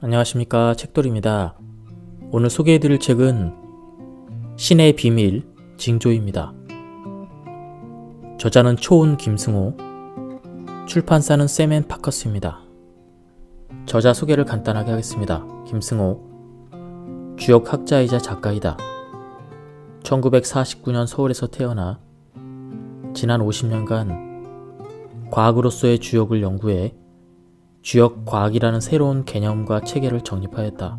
안녕하십니까, 책돌이입니다. 오늘 소개해드릴 책은 신의 비밀 징조입니다. 저자는 초은 김승호, 출판사는 샘앤파커스입니다. 저자 소개를 간단하게 하겠습니다. 김승호, 주역 학자이자 작가이다. 1949년 서울에서 태어나 지난 50년간 과학으로서의 주역을 연구해 주역 과학이라는 새로운 개념과 체계를 정립하였다.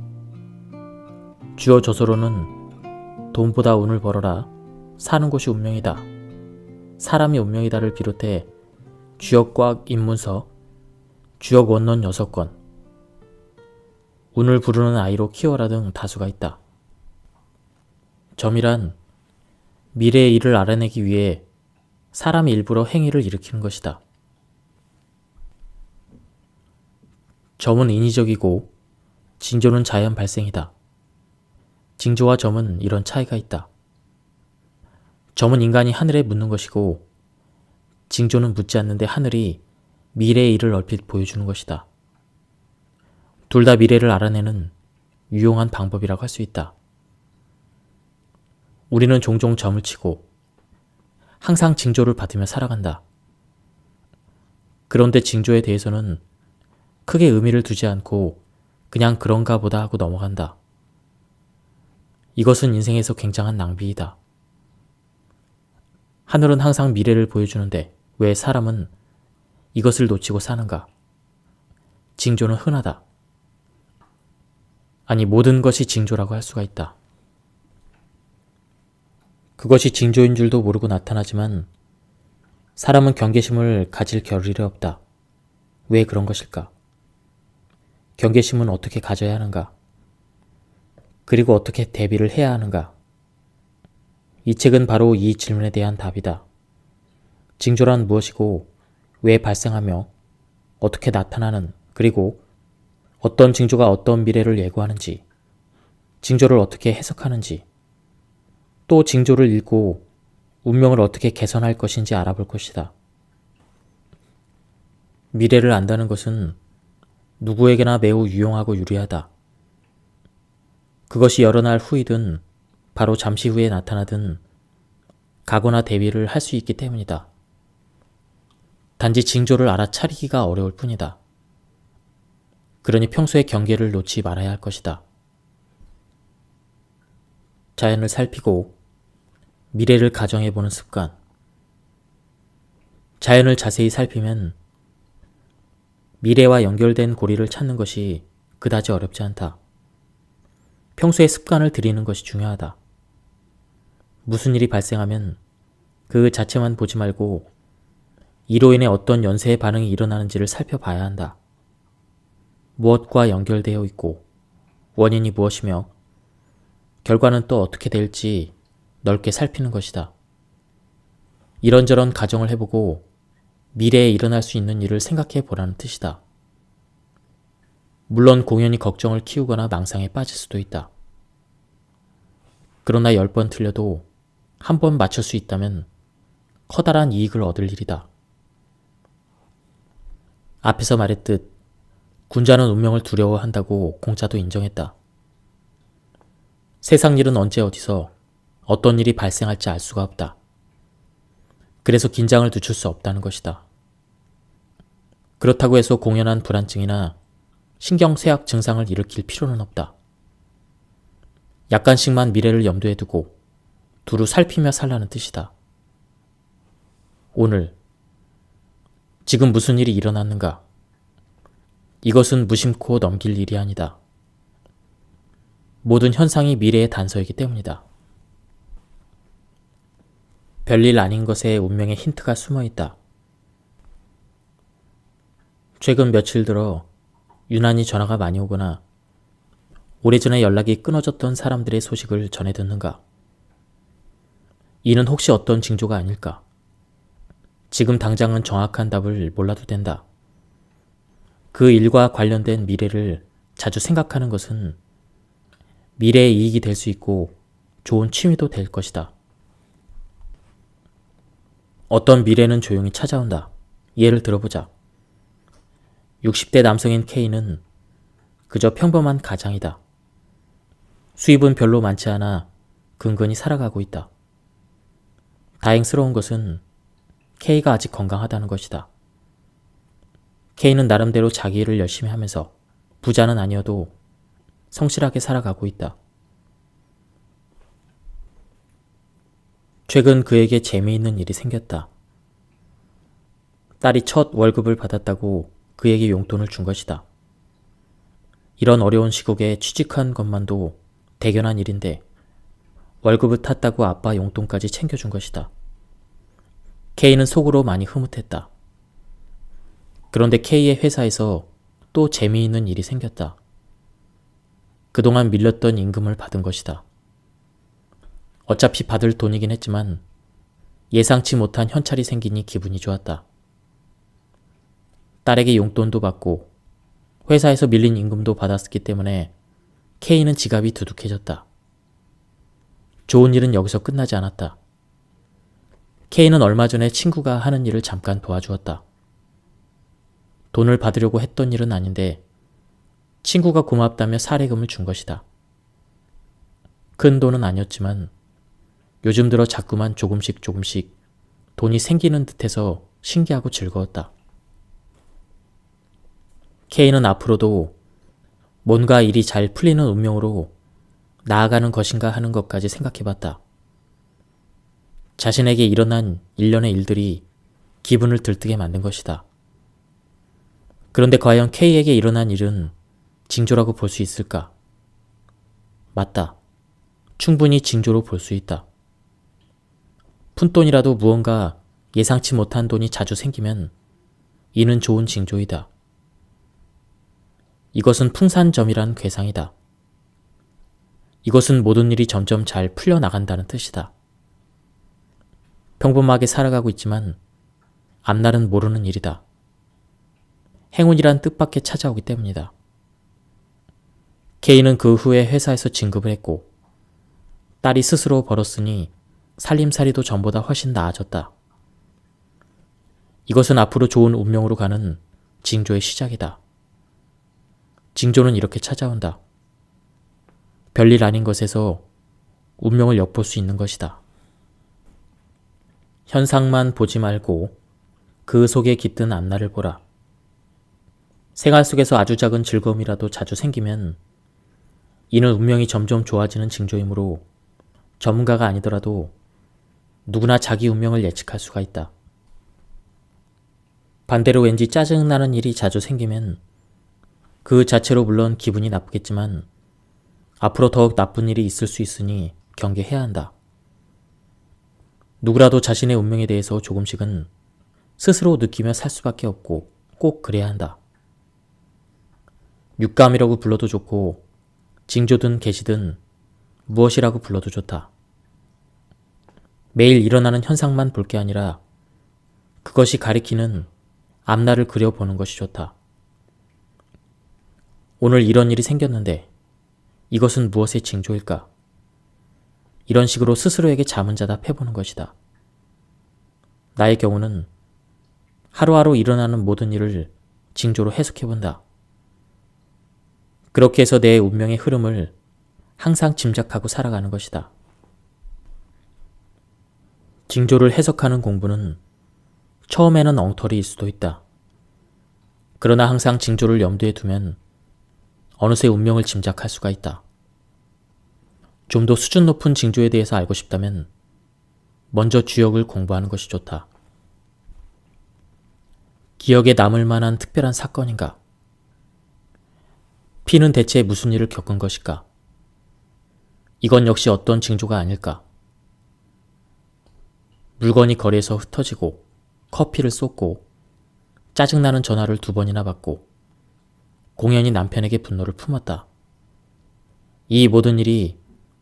주요 저서로는 돈보다 운을 벌어라, 사는 곳이 운명이다, 사람이 운명이다를 비롯해 주역 과학 입문서, 주역 원론 6권, 운을 부르는 아이로 키워라 등 다수가 있다. 점이란 미래의 일을 알아내기 위해 사람이 일부러 행위를 일으키는 것이다. 점은 인위적이고 징조는 자연 발생이다. 징조와 점은 이런 차이가 있다. 점은 인간이 하늘에 묻는 것이고 징조는 묻지 않는데 하늘이 미래의 일을 얼핏 보여주는 것이다. 둘 다 미래를 알아내는 유용한 방법이라고 할 수 있다. 우리는 종종 점을 치고 항상 징조를 받으며 살아간다. 그런데 징조에 대해서는 크게 의미를 두지 않고 그냥 그런가 보다 하고 넘어간다. 이것은 인생에서 굉장한 낭비이다. 하늘은 항상 미래를 보여주는데 왜 사람은 이것을 놓치고 사는가? 징조는 흔하다. 아니, 모든 것이 징조라고 할 수가 있다. 그것이 징조인 줄도 모르고 나타나지만 사람은 경계심을 가질 겨를이 없다. 왜 그런 것일까? 경계심은 어떻게 가져야 하는가? 그리고 어떻게 대비를 해야 하는가? 이 책은 바로 이 질문에 대한 답이다. 징조란 무엇이고 왜 발생하며 어떻게 나타나는, 그리고 어떤 징조가 어떤 미래를 예고하는지, 징조를 어떻게 해석하는지, 또 징조를 읽고 운명을 어떻게 개선할 것인지 알아볼 것이다. 미래를 안다는 것은 누구에게나 매우 유용하고 유리하다. 그것이 여러 날 후이든 바로 잠시 후에 나타나든 각오나 대비를 할 수 있기 때문이다. 단지 징조를 알아차리기가 어려울 뿐이다. 그러니 평소에 경계를 놓지 말아야 할 것이다. 자연을 살피고 미래를 가정해보는 습관. 자연을 자세히 살피면 미래와 연결된 고리를 찾는 것이 그다지 어렵지 않다. 평소에 습관을 들이는 것이 중요하다. 무슨 일이 발생하면 그 자체만 보지 말고 이로 인해 어떤 연쇄의 반응이 일어나는지를 살펴봐야 한다. 무엇과 연결되어 있고 원인이 무엇이며 결과는 또 어떻게 될지 넓게 살피는 것이다. 이런저런 가정을 해보고 미래에 일어날 수 있는 일을 생각해 보라는 뜻이다. 물론 공연히 걱정을 키우거나 망상에 빠질 수도 있다. 그러나 10번 틀려도 한 번 맞출 수 있다면 커다란 이익을 얻을 일이다. 앞에서 말했듯 군자는 운명을 두려워한다고 공자도 인정했다. 세상 일은 언제 어디서 어떤 일이 발생할지 알 수가 없다. 그래서 긴장을 늦출 수 없다는 것이다. 그렇다고 해서 공연한 불안증이나 신경쇠약 증상을 일으킬 필요는 없다. 약간씩만 미래를 염두에 두고 두루 살피며 살라는 뜻이다. 오늘, 지금 무슨 일이 일어났는가? 이것은 무심코 넘길 일이 아니다. 모든 현상이 미래의 단서이기 때문이다. 별일 아닌 것에 운명의 힌트가 숨어있다. 최근 며칠 들어 유난히 전화가 많이 오거나 오래전에 연락이 끊어졌던 사람들의 소식을 전해 듣는가? 이는 혹시 어떤 징조가 아닐까? 지금 당장은 정확한 답을 몰라도 된다. 그 일과 관련된 미래를 자주 생각하는 것은 미래의 이익이 될 수 있고 좋은 취미도 될 것이다. 어떤 미래는 조용히 찾아온다. 예를 들어보자. 60대 남성인 K는 그저 평범한 가장이다. 수입은 별로 많지 않아 근근히 살아가고 있다. 다행스러운 것은 K가 아직 건강하다는 것이다. K는 나름대로 자기 일을 열심히 하면서 부자는 아니어도 성실하게 살아가고 있다. 최근 그에게 재미있는 일이 생겼다. 딸이 첫 월급을 받았다고 그에게 용돈을 준 것이다. 이런 어려운 시국에 취직한 것만도 대견한 일인데 월급을 탔다고 아빠 용돈까지 챙겨준 것이다. K는 속으로 많이 흐뭇했다. 그런데 K의 회사에서 또 재미있는 일이 생겼다. 그동안 밀렸던 임금을 받은 것이다. 어차피 받을 돈이긴 했지만 예상치 못한 현찰이 생기니 기분이 좋았다. 딸에게 용돈도 받고 회사에서 밀린 임금도 받았기 때문에 K는 지갑이 두둑해졌다. 좋은 일은 여기서 끝나지 않았다. K는 얼마 전에 친구가 하는 일을 잠깐 도와주었다. 돈을 받으려고 했던 일은 아닌데 친구가 고맙다며 사례금을 준 것이다. 큰 돈은 아니었지만 요즘 들어 자꾸만 조금씩 돈이 생기는 듯해서 신기하고 즐거웠다. K는 앞으로도 뭔가 일이 잘 풀리는 운명으로 나아가는 것인가 하는 것까지 생각해봤다. 자신에게 일어난 일련의 일들이 기분을 들뜨게 만든 것이다. 그런데 과연 K에게 일어난 일은 징조라고 볼 수 있을까? 맞다. 충분히 징조로 볼 수 있다. 푼돈이라도 무언가 예상치 못한 돈이 자주 생기면 이는 좋은 징조이다. 이것은 풍산점이란 괴상이다. 이것은 모든 일이 점점 잘 풀려나간다는 뜻이다. 평범하게 살아가고 있지만 앞날은 모르는 일이다. 행운이란 뜻밖의 찾아오기 때문이다. K는 그 후에 회사에서 진급을 했고 딸이 스스로 벌었으니 살림살이도 전보다 훨씬 나아졌다. 이것은 앞으로 좋은 운명으로 가는 징조의 시작이다. 징조는 이렇게 찾아온다. 별일 아닌 것에서 운명을 엿볼 수 있는 것이다. 현상만 보지 말고 그 속에 깃든 앞날을 보라. 생활 속에서 아주 작은 즐거움이라도 자주 생기면 이는 운명이 점점 좋아지는 징조이므로 전문가가 아니더라도 누구나 자기 운명을 예측할 수가 있다. 반대로 왠지 짜증나는 일이 자주 생기면 그 자체로 물론 기분이 나쁘겠지만 앞으로 더욱 나쁜 일이 있을 수 있으니 경계해야 한다. 누구라도 자신의 운명에 대해서 조금씩은 스스로 느끼며 살 수밖에 없고 꼭 그래야 한다. 육감이라고 불러도 좋고 징조든 계시든 무엇이라고 불러도 좋다. 매일 일어나는 현상만 볼 게 아니라 그것이 가리키는 앞날을 그려보는 것이 좋다. 오늘 이런 일이 생겼는데 이것은 무엇의 징조일까? 이런 식으로 스스로에게 자문자답해보는 것이다. 나의 경우는 하루하루 일어나는 모든 일을 징조로 해석해본다. 그렇게 해서 내 운명의 흐름을 항상 짐작하고 살아가는 것이다. 징조를 해석하는 공부는 처음에는 엉터리일 수도 있다. 그러나 항상 징조를 염두에 두면 어느새 운명을 짐작할 수가 있다. 좀 더 수준 높은 징조에 대해서 알고 싶다면 먼저 주역을 공부하는 것이 좋다. 기억에 남을 만한 특별한 사건인가? P는 대체 무슨 일을 겪은 것일까? 이건 역시 어떤 징조가 아닐까? 물건이 거리에서 흩어지고 커피를 쏟고 짜증나는 전화를 2번이나 받고 공연히 남편에게 분노를 품었다. 이 모든 일이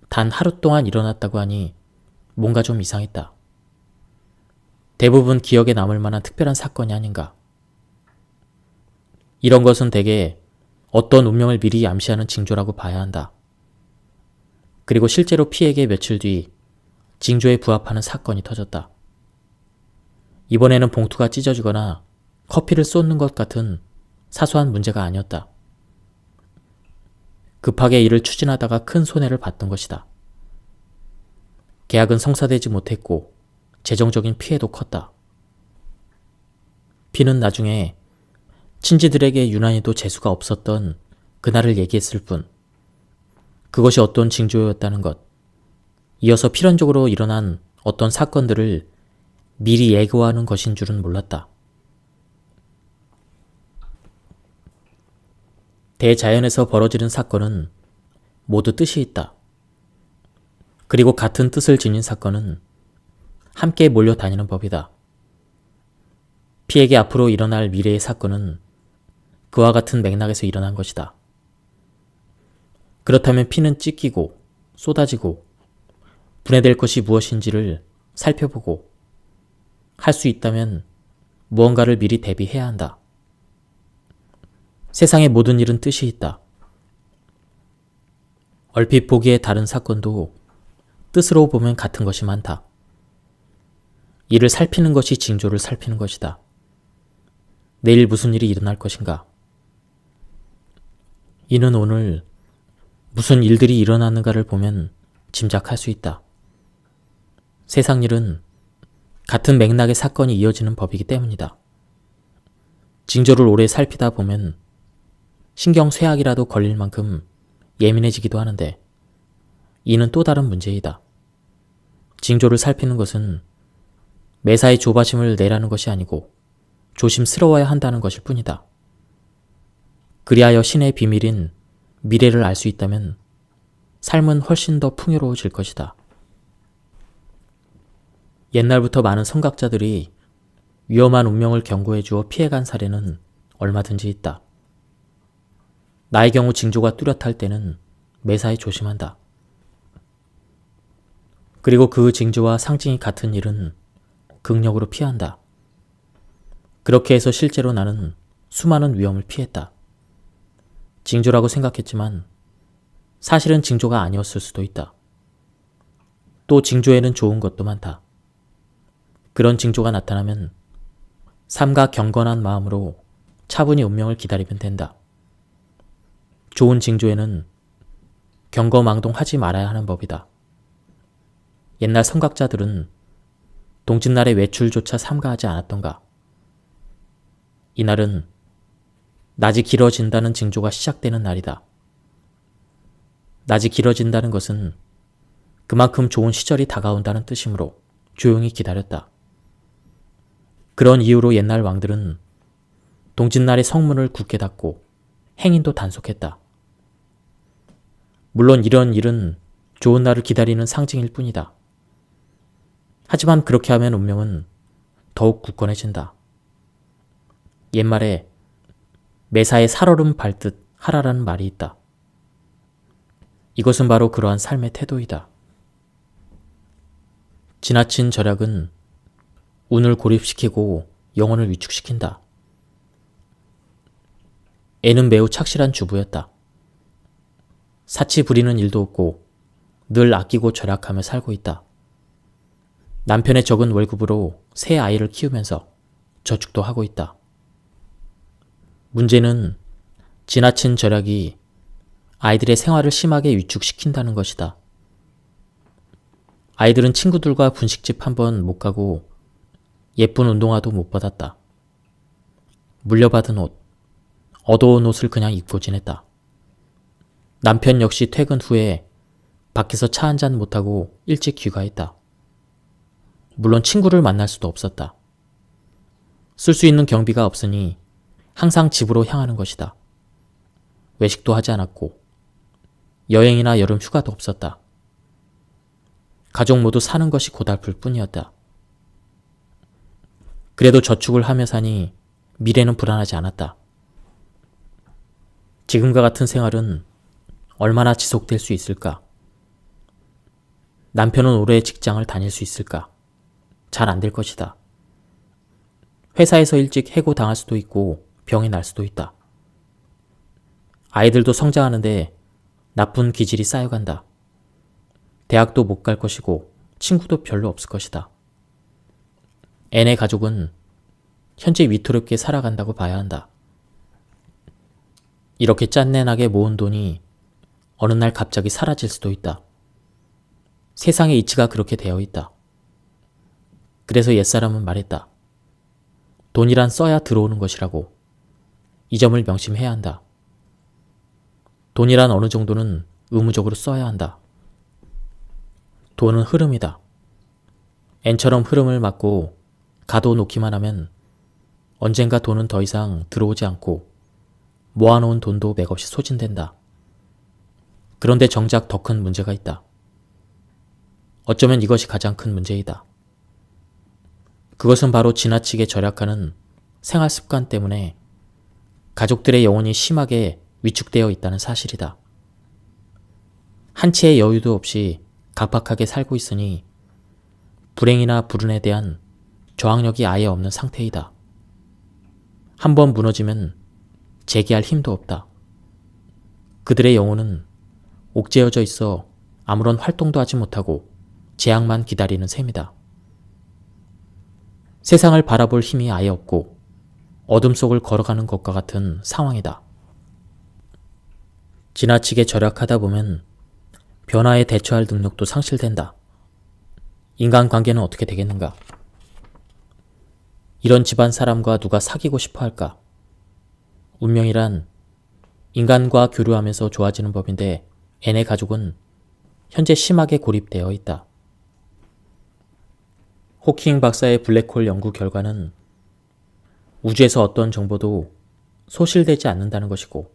단 하루 동안 일어났다고 하니 뭔가 좀 이상했다. 대부분 기억에 남을 만한 특별한 사건이 아닌가? 이런 것은 대개 어떤 운명을 미리 암시하는 징조라고 봐야 한다. 그리고 실제로 P에게 며칠 뒤 징조에 부합하는 사건이 터졌다. 이번에는 봉투가 찢어지거나 커피를 쏟는 것 같은 사소한 문제가 아니었다. 급하게 일을 추진하다가 큰 손해를 봤던 것이다. 계약은 성사되지 못했고 재정적인 피해도 컸다. B는 나중에 친지들에게 유난히도 재수가 없었던 그날을 얘기했을 뿐 그것이 어떤 징조였다는 것, 이어서 필연적으로 일어난 어떤 사건들을 미리 예고하는 것인 줄은 몰랐다. 대자연에서 벌어지는 사건은 모두 뜻이 있다. 그리고 같은 뜻을 지닌 사건은 함께 몰려다니는 법이다. P에게 앞으로 일어날 미래의 사건은 그와 같은 맥락에서 일어난 것이다. 그렇다면 P는 찢기고 쏟아지고 분해될 것이 무엇인지를 살펴보고 할 수 있다면 무언가를 미리 대비해야 한다. 세상의 모든 일은 뜻이 있다. 얼핏 보기에 다른 사건도 뜻으로 보면 같은 것이 많다. 이를 살피는 것이 징조를 살피는 것이다. 내일 무슨 일이 일어날 것인가? 이는 오늘 무슨 일들이 일어나는가를 보면 짐작할 수 있다. 세상 일은 같은 맥락의 사건이 이어지는 법이기 때문이다. 징조를 오래 살피다 보면 신경 쇠약이라도 걸릴 만큼 예민해지기도 하는데 이는 또 다른 문제이다. 징조를 살피는 것은 매사에 조바심을 내라는 것이 아니고 조심스러워야 한다는 것일 뿐이다. 그리하여 신의 비밀인 미래를 알 수 있다면 삶은 훨씬 더 풍요로워질 것이다. 옛날부터 많은 선각자들이 위험한 운명을 경고해 주어 피해간 사례는 얼마든지 있다. 나의 경우 징조가 뚜렷할 때는 매사에 조심한다. 그리고 그 징조와 상징이 같은 일은 극력으로 피한다. 그렇게 해서 실제로 나는 수많은 위험을 피했다. 징조라고 생각했지만 사실은 징조가 아니었을 수도 있다. 또 징조에는 좋은 것도 많다. 그런 징조가 나타나면 삼가 경건한 마음으로 차분히 운명을 기다리면 된다. 좋은 징조에는 경거망동하지 말아야 하는 법이다. 옛날 선각자들은 동짓날의 외출조차 삼가하지 않았던가? 이날은 낮이 길어진다는 징조가 시작되는 날이다. 낮이 길어진다는 것은 그만큼 좋은 시절이 다가온다는 뜻이므로 조용히 기다렸다. 그런 이유로 옛날 왕들은 동짓날에 성문을 굳게 닫고 행인도 단속했다. 물론 이런 일은 좋은 날을 기다리는 상징일 뿐이다. 하지만 그렇게 하면 운명은 더욱 굳건해진다. 옛말에 매사에 살얼음 밟듯 하라라는 말이 있다. 이것은 바로 그러한 삶의 태도이다. 지나친 절약은 운을 고립시키고 영혼을 위축시킨다. 애는 매우 착실한 주부였다. 사치 부리는 일도 없고 늘 아끼고 절약하며 살고 있다. 남편의 적은 월급으로 세 아이를 키우면서 저축도 하고 있다. 문제는 지나친 절약이 아이들의 생활을 심하게 위축시킨다는 것이다. 아이들은 친구들과 분식집 한번 못 가고 예쁜 운동화도 못 받았다. 물려받은 옷, 얻어온 옷을 그냥 입고 지냈다. 남편 역시 퇴근 후에 밖에서 차 한잔 못하고 일찍 귀가했다. 물론 친구를 만날 수도 없었다. 쓸 수 있는 경비가 없으니 항상 집으로 향하는 것이다. 외식도 하지 않았고 여행이나 여름 휴가도 없었다. 가족 모두 사는 것이 고달플 뿐이었다. 그래도 저축을 하며 사니 미래는 불안하지 않았다. 지금과 같은 생활은 얼마나 지속될 수 있을까? 남편은 오래 직장을 다닐 수 있을까? 잘 안 될 것이다. 회사에서 일찍 해고당할 수도 있고 병이 날 수도 있다. 아이들도 성장하는데 나쁜 기질이 쌓여간다. 대학도 못 갈 것이고 친구도 별로 없을 것이다. 애네 가족은 현재 위태롭게 살아간다고 봐야 한다. 이렇게 짠내나게 모은 돈이 어느 날 갑자기 사라질 수도 있다. 세상의 이치가 그렇게 되어 있다. 그래서 옛사람은 말했다. 돈이란 써야 들어오는 것이라고. 이 점을 명심해야 한다. 돈이란 어느 정도는 의무적으로 써야 한다. 돈은 흐름이다. N처럼 흐름을 막고 가둬놓기만 하면 언젠가 돈은 더 이상 들어오지 않고 모아놓은 돈도 맥없이 소진된다. 그런데 정작 더 큰 문제가 있다. 어쩌면 이것이 가장 큰 문제이다. 그것은 바로 지나치게 절약하는 생활 습관 때문에 가족들의 영혼이 심하게 위축되어 있다는 사실이다. 한치의 여유도 없이 각박하게 살고 있으니 불행이나 불운에 대한 저항력이 아예 없는 상태이다. 한번 무너지면 재기할 힘도 없다. 그들의 영혼은 옥죄어져 있어 아무런 활동도 하지 못하고 재앙만 기다리는 셈이다. 세상을 바라볼 힘이 아예 없고 어둠 속을 걸어가는 것과 같은 상황이다. 지나치게 절약하다 보면 변화에 대처할 능력도 상실된다. 인간관계는 어떻게 되겠는가? 이런 집안 사람과 누가 사귀고 싶어 할까? 운명이란 인간과 교류하면서 좋아지는 법인데 N의 가족은 현재 심하게 고립되어 있다. 호킹 박사의 블랙홀 연구 결과는 우주에서 어떤 정보도 소실되지 않는다는 것이고,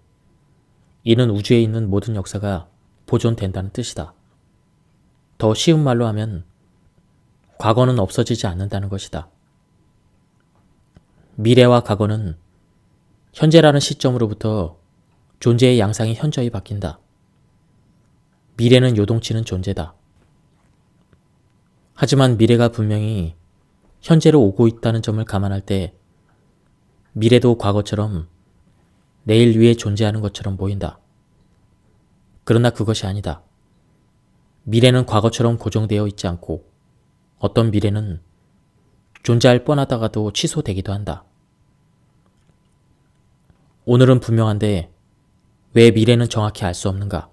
이는 우주에 있는 모든 역사가 보존된다는 뜻이다. 더 쉬운 말로 하면 과거는 없어지지 않는다는 것이다. 미래와 과거는 현재라는 시점으로부터 존재의 양상이 현저히 바뀐다. 미래는 요동치는 존재다. 하지만 미래가 분명히 현재로 오고 있다는 점을 감안할 때 미래도 과거처럼 내일 위에 존재하는 것처럼 보인다. 그러나 그것이 아니다. 미래는 과거처럼 고정되어 있지 않고 어떤 미래는 존재할 뻔하다가도 취소되기도 한다. 오늘은 분명한데 왜 미래는 정확히 알 수 없는가?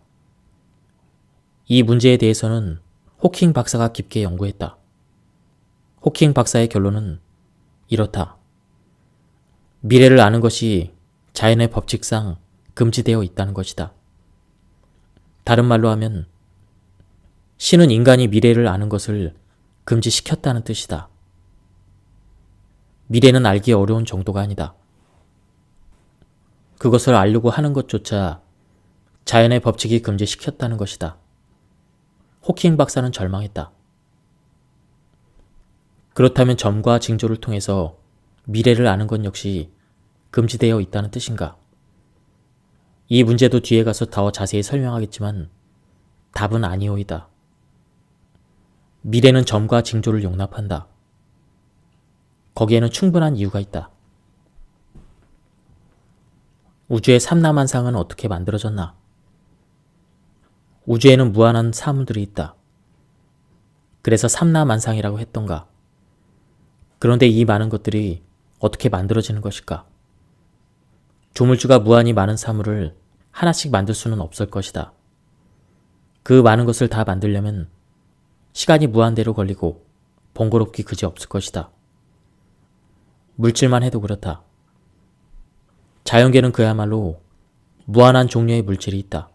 이 문제에 대해서는 호킹 박사가 깊게 연구했다. 호킹 박사의 결론은 이렇다. 미래를 아는 것이 자연의 법칙상 금지되어 있다는 것이다. 다른 말로 하면 신은 인간이 미래를 아는 것을 금지시켰다는 뜻이다. 미래는 알기 어려운 정도가 아니다. 그것을 알려고 하는 것조차 자연의 법칙이 금지시켰다는 것이다. 호킹 박사는 절망했다. 그렇다면 점과 징조를 통해서 미래를 아는 것 역시 금지되어 있다는 뜻인가? 이 문제도 뒤에 가서 더 자세히 설명하겠지만 답은 아니오이다. 미래는 점과 징조를 용납한다. 거기에는 충분한 이유가 있다. 우주의 삼라만상은 어떻게 만들어졌나? 우주에는 무한한 사물들이 있다. 그래서 삼라만상이라고 했던가? 그런데 이 많은 것들이 어떻게 만들어지는 것일까? 조물주가 무한히 많은 사물을 하나씩 만들 수는 없을 것이다. 그 많은 것을 다 만들려면 시간이 무한대로 걸리고 번거롭기 그지 없을 것이다. 물질만 해도 그렇다. 자연계는 그야말로 무한한 종류의 물질이 있다.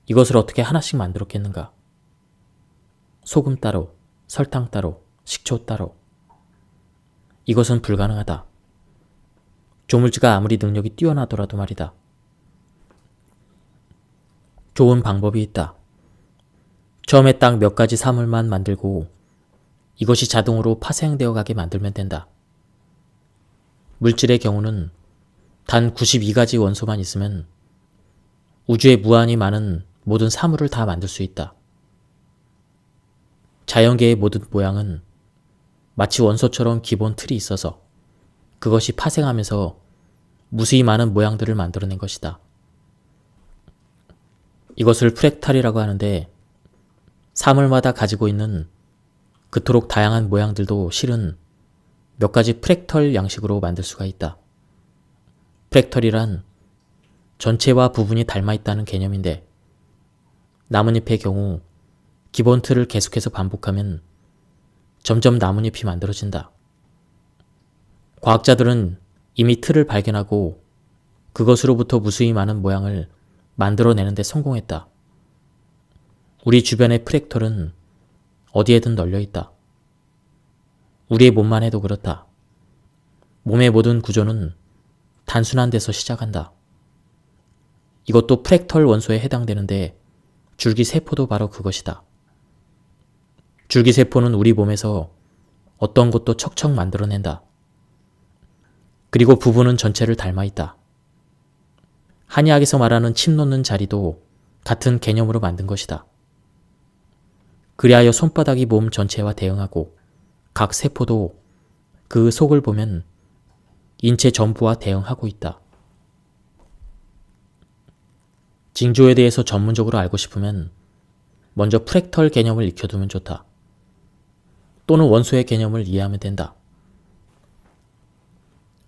이것을 어떻게 하나씩 만들었겠는가? 소금 따로, 설탕 따로, 식초 따로. 이것은 불가능하다. 조물주가 아무리 능력이 뛰어나더라도 말이다. 좋은 방법이 있다. 처음에 딱 몇 가지 사물만 만들고 이것이 자동으로 파생되어 가게 만들면 된다. 물질의 경우는 단 92가지 원소만 있으면 우주에 무한히 많은 모든 사물을 다 만들 수 있다. 자연계의 모든 모양은 마치 원소처럼 기본 틀이 있어서 그것이 파생하면서 무수히 많은 모양들을 만들어낸 것이다. 이것을 프랙탈이라고 하는데 사물마다 가지고 있는 그토록 다양한 모양들도 실은 몇 가지 프랙털 양식으로 만들 수가 있다. 프랙털이란 전체와 부분이 닮아 있다는 개념인데 나뭇잎의 경우 기본 틀을 계속해서 반복하면 점점 나뭇잎이 만들어진다. 과학자들은 이미 틀을 발견하고 그것으로부터 무수히 많은 모양을 만들어내는 데 성공했다. 우리 주변의 프랙털은 어디에든 널려 있다. 우리의 몸만 해도 그렇다. 몸의 모든 구조는 단순한 데서 시작한다. 이것도 프랙털 원소에 해당되는데 줄기세포도 바로 그것이다. 줄기세포는 우리 몸에서 어떤 것도 척척 만들어낸다. 그리고 부분은 전체를 닮아 있다. 한의학에서 말하는 침 놓는 자리도 같은 개념으로 만든 것이다. 그리하여 손바닥이 몸 전체와 대응하고 각 세포도 그 속을 보면 인체 전부와 대응하고 있다. 징조에 대해서 전문적으로 알고 싶으면 먼저 프랙털 개념을 익혀두면 좋다. 또는 원소의 개념을 이해하면 된다.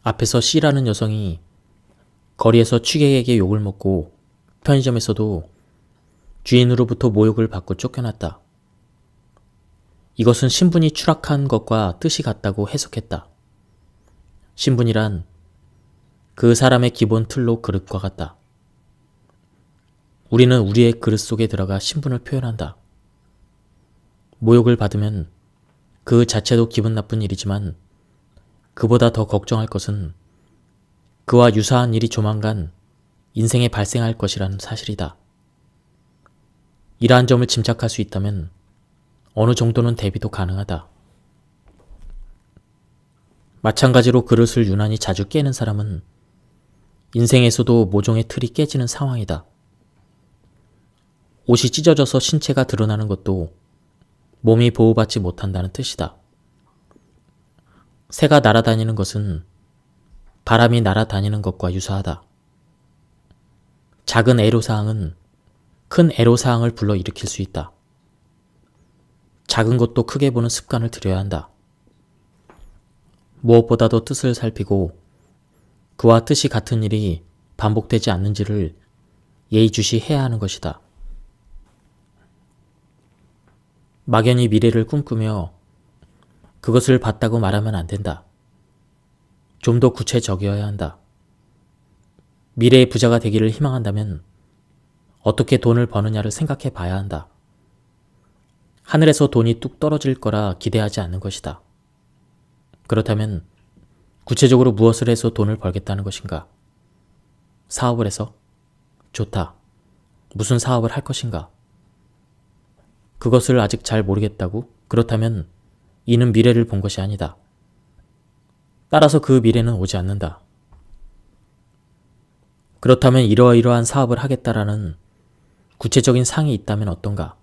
앞에서 C라는 여성이 거리에서 취객에게 욕을 먹고 편의점에서도 주인으로부터 모욕을 받고 쫓겨났다. 이것은 신분이 추락한 것과 뜻이 같다고 해석했다. 신분이란 그 사람의 기본 틀로 그릇과 같다. 우리는 우리의 그릇 속에 들어가 신분을 표현한다. 모욕을 받으면 그 자체도 기분 나쁜 일이지만 그보다 더 걱정할 것은 그와 유사한 일이 조만간 인생에 발생할 것이라는 사실이다. 이러한 점을 짐작할 수 있다면 어느 정도는 대비도 가능하다. 마찬가지로 그릇을 유난히 자주 깨는 사람은 인생에서도 모종의 틀이 깨지는 상황이다. 옷이 찢어져서 신체가 드러나는 것도 몸이 보호받지 못한다는 뜻이다. 새가 날아다니는 것은 바람이 날아다니는 것과 유사하다. 작은 애로사항은 큰 애로사항을 불러일으킬 수 있다. 작은 것도 크게 보는 습관을 들여야 한다. 무엇보다도 뜻을 살피고 그와 뜻이 같은 일이 반복되지 않는지를 예의주시해야 하는 것이다. 막연히 미래를 꿈꾸며 그것을 봤다고 말하면 안 된다. 좀 더 구체적이어야 한다. 미래의 부자가 되기를 희망한다면 어떻게 돈을 버느냐를 생각해 봐야 한다. 하늘에서 돈이 뚝 떨어질 거라 기대하지 않는 것이다. 그렇다면 구체적으로 무엇을 해서 돈을 벌겠다는 것인가? 사업을 해서? 좋다. 무슨 사업을 할 것인가? 그것을 아직 잘 모르겠다고? 그렇다면 이는 미래를 본 것이 아니다. 따라서 그 미래는 오지 않는다. 그렇다면 이러이러한 사업을 하겠다라는 구체적인 상이 있다면 어떤가?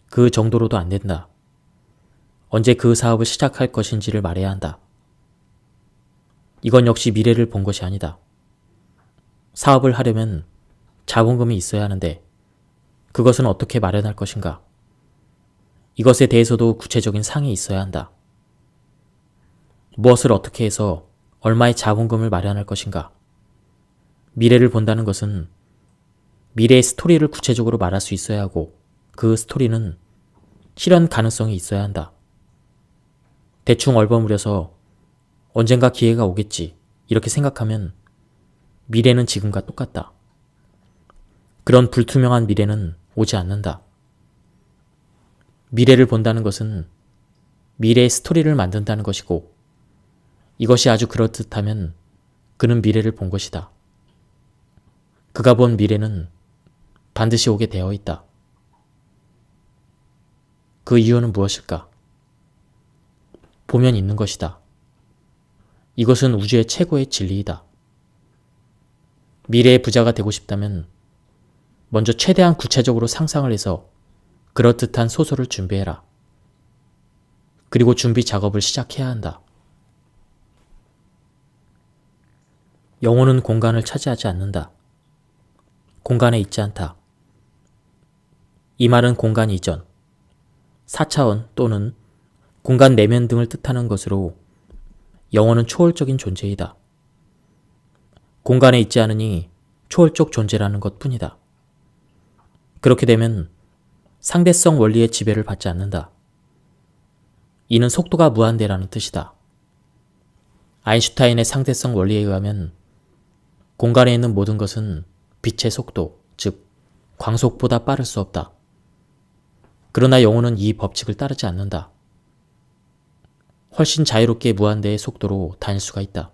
그 정도로도 안 된다. 언제 그 사업을 시작할 것인지를 말해야 한다. 이건 역시 미래를 본 것이 아니다. 사업을 하려면 자본금이 있어야 하는데 그것은 어떻게 마련할 것인가? 이것에 대해서도 구체적인 상이 있어야 한다. 무엇을 어떻게 해서 얼마의 자본금을 마련할 것인가? 미래를 본다는 것은 미래의 스토리를 구체적으로 말할 수 있어야 하고 그 스토리는 실현 가능성이 있어야 한다. 대충 얼버무려서 언젠가 기회가 오겠지 이렇게 생각하면 미래는 지금과 똑같다. 그런 불투명한 미래는 오지 않는다. 미래를 본다는 것은 미래의 스토리를 만든다는 것이고 이것이 아주 그렇듯하면 그는 미래를 본 것이다. 그가 본 미래는 반드시 오게 되어 있다. 그 이유는 무엇일까? 보면 있는 것이다. 이것은 우주의 최고의 진리이다. 미래의 부자가 되고 싶다면 먼저 최대한 구체적으로 상상을 해서 그럴듯한 소설을 준비해라. 그리고 준비 작업을 시작해야 한다. 영혼은 공간을 차지하지 않는다. 공간에 있지 않다. 이 말은 공간 이전, 4차원 또는 공간 내면 등을 뜻하는 것으로 영혼은 초월적인 존재이다. 공간에 있지 않으니 초월적 존재라는 것 뿐이다. 그렇게 되면 상대성 원리의 지배를 받지 않는다. 이는 속도가 무한대라는 뜻이다. 아인슈타인의 상대성 원리에 의하면 공간에 있는 모든 것은 빛의 속도, 즉 광속보다 빠를 수 없다. 그러나 영혼은 이 법칙을 따르지 않는다. 훨씬 자유롭게 무한대의 속도로 다닐 수가 있다.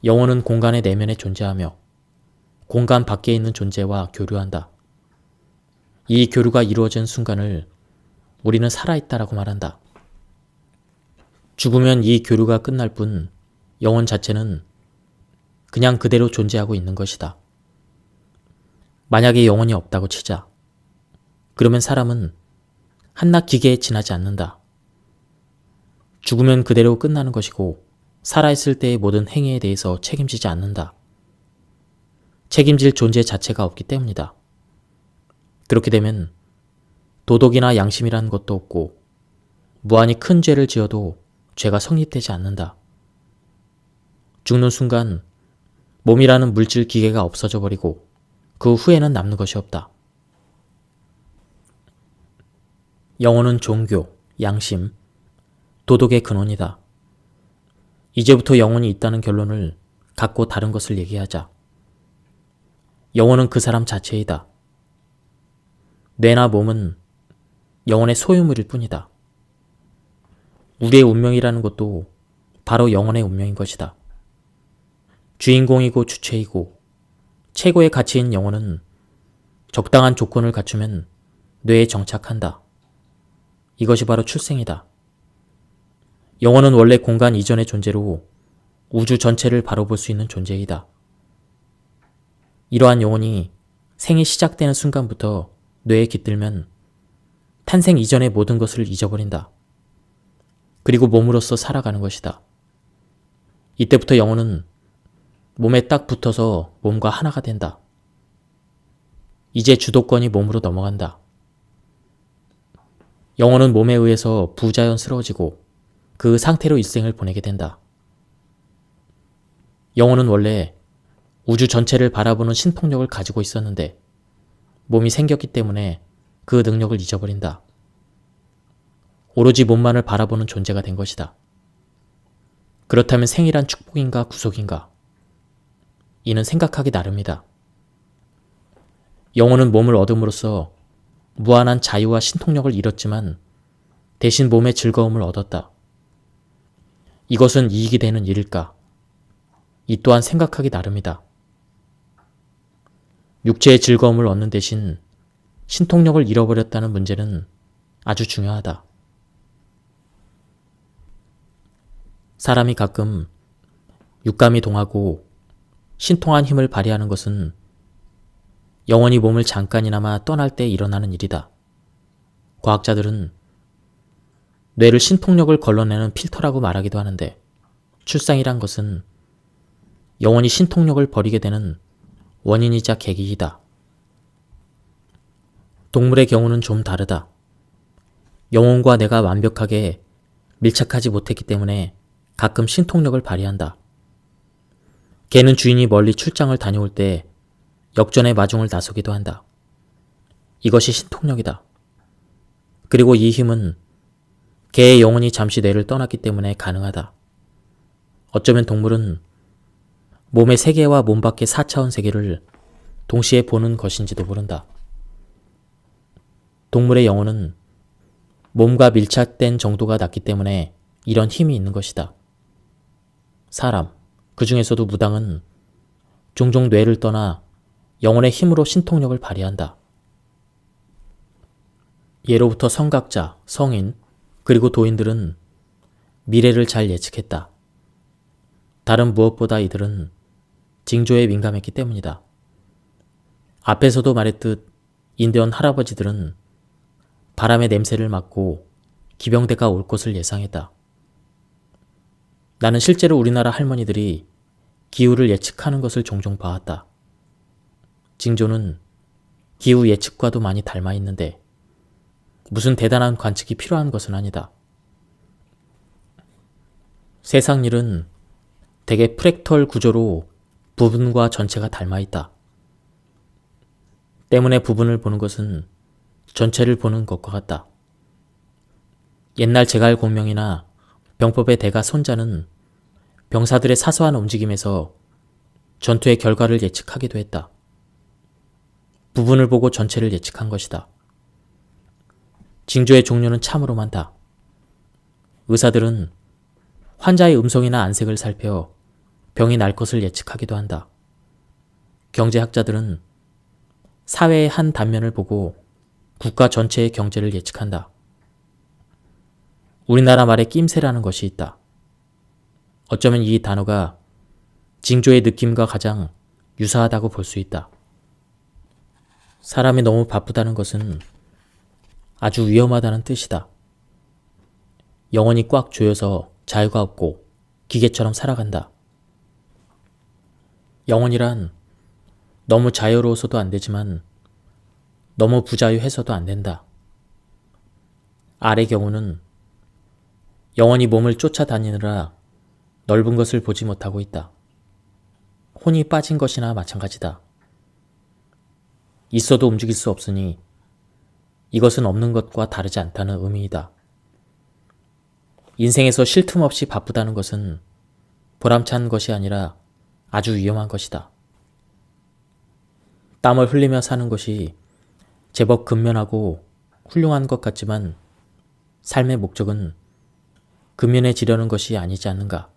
영혼은 공간의 내면에 존재하며 공간 밖에 있는 존재와 교류한다. 이 교류가 이루어진 순간을 우리는 살아있다라고 말한다. 죽으면 이 교류가 끝날 뿐 영혼 자체는 그냥 그대로 존재하고 있는 것이다. 만약에 영혼이 없다고 치자. 그러면 사람은 한낱 기계에 지나지 않는다. 죽으면 그대로 끝나는 것이고 살아있을 때의 모든 행위에 대해서 책임지지 않는다. 책임질 존재 자체가 없기 때문이다. 그렇게 되면 도덕이나 양심이라는 것도 없고 무한히 큰 죄를 지어도 죄가 성립되지 않는다. 죽는 순간 몸이라는 물질 기계가 없어져 버리고 그 후에는 남는 것이 없다. 영혼은 종교, 양심, 도덕의 근원이다. 이제부터 영혼이 있다는 결론을 갖고 다른 것을 얘기하자. 영혼은 그 사람 자체이다. 뇌나 몸은 영혼의 소유물일 뿐이다. 우리의 운명이라는 것도 바로 영혼의 운명인 것이다. 주인공이고 주체이고 최고의 가치인 영혼은 적당한 조건을 갖추면 뇌에 정착한다. 이것이 바로 출생이다. 영혼은 원래 공간 이전의 존재로 우주 전체를 바로 볼 수 있는 존재이다. 이러한 영혼이 생이 시작되는 순간부터 뇌에 깃들면 탄생 이전의 모든 것을 잊어버린다. 그리고 몸으로서 살아가는 것이다. 이때부터 영혼은 몸에 딱 붙어서 몸과 하나가 된다. 이제 주도권이 몸으로 넘어간다. 영혼은 몸에 의해서 부자연스러워지고 그 상태로 일생을 보내게 된다. 영혼은 원래 우주 전체를 바라보는 신통력을 가지고 있었는데 몸이 생겼기 때문에 그 능력을 잊어버린다. 오로지 몸만을 바라보는 존재가 된 것이다. 그렇다면 생이란 축복인가 구속인가? 이는 생각하기 나름이다. 영혼은 몸을 얻음으로써 무한한 자유와 신통력을 잃었지만 대신 몸의 즐거움을 얻었다. 이것은 이익이 되는 일일까? 이 또한 생각하기 나름이다. 육체의 즐거움을 얻는 대신 신통력을 잃어버렸다는 문제는 아주 중요하다. 사람이 가끔 육감이 동하고 신통한 힘을 발휘하는 것은 영혼이 몸을 잠깐이나마 떠날 때 일어나는 일이다. 과학자들은 뇌를 신통력을 걸러내는 필터라고 말하기도 하는데 출산이란 것은 영혼이 신통력을 버리게 되는 원인이자 계기이다. 동물의 경우는 좀 다르다. 영혼과 뇌가 완벽하게 밀착하지 못했기 때문에 가끔 신통력을 발휘한다. 개는 주인이 멀리 출장을 다녀올 때 역전의 마중을 나서기도 한다. 이것이 신통력이다. 그리고 이 힘은 개의 영혼이 잠시 뇌를 떠났기 때문에 가능하다. 어쩌면 동물은 몸의 세계와 몸 밖의 4차원 세계를 동시에 보는 것인지도 모른다. 동물의 영혼은 몸과 밀착된 정도가 낮기 때문에 이런 힘이 있는 것이다. 사람, 그 중에서도 무당은 종종 뇌를 떠나 영혼의 힘으로 신통력을 발휘한다. 예로부터 성각자, 성인, 그리고 도인들은 미래를 잘 예측했다. 다른 무엇보다 이들은 징조에 민감했기 때문이다. 앞에서도 말했듯 인디언 할아버지들은 바람의 냄새를 맡고 기병대가 올 것을 예상했다. 나는 실제로 우리나라 할머니들이 기후를 예측하는 것을 종종 봐왔다. 징조는 기후 예측과도 많이 닮아 있는데 무슨 대단한 관측이 필요한 것은 아니다. 세상 일은 대개 프랙털 구조로 부분과 전체가 닮아 있다. 때문에 부분을 보는 것은 전체를 보는 것과 같다. 옛날 제갈 공명이나 병법의 대가 손자는 병사들의 사소한 움직임에서 전투의 결과를 예측하기도 했다. 부분을 보고 전체를 예측한 것이다. 징조의 종류는 참으로 많다. 의사들은 환자의 음성이나 안색을 살펴 병이 날 것을 예측하기도 한다. 경제학자들은 사회의 한 단면을 보고 국가 전체의 경제를 예측한다. 우리나라 말에 낌새라는 것이 있다. 어쩌면 이 단어가 징조의 느낌과 가장 유사하다고 볼 수 있다. 사람이 너무 바쁘다는 것은 아주 위험하다는 뜻이다. 영혼이 꽉 조여서 자유가 없고 기계처럼 살아간다. 영혼이란 너무 자유로워서도 안 되지만 너무 부자유해서도 안 된다. 알의 경우는 영혼이 몸을 쫓아다니느라 넓은 것을 보지 못하고 있다. 혼이 빠진 것이나 마찬가지다. 있어도 움직일 수 없으니 이것은 없는 것과 다르지 않다는 의미이다. 인생에서 쉴 틈 없이 바쁘다는 것은 보람찬 것이 아니라 아주 위험한 것이다. 땀을 흘리며 사는 것이 제법 근면하고 훌륭한 것 같지만 삶의 목적은 근면해지려는 것이 아니지 않는가.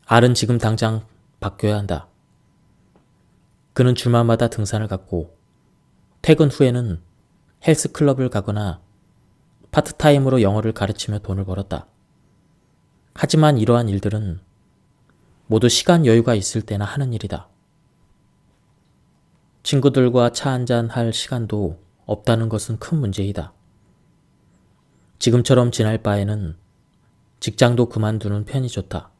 알은 지금 당장 바뀌어야 한다. 그는 주말마다 등산을 갔고 퇴근 후에는 헬스클럽을 가거나 파트타임으로 영어를 가르치며 돈을 벌었다. 하지만 이러한 일들은 모두 시간 여유가 있을 때나 하는 일이다. 친구들과 차 한잔 할 시간도 없다는 것은 큰 문제이다. 지금처럼 지낼 바에는 직장도 그만두는 편이 좋다.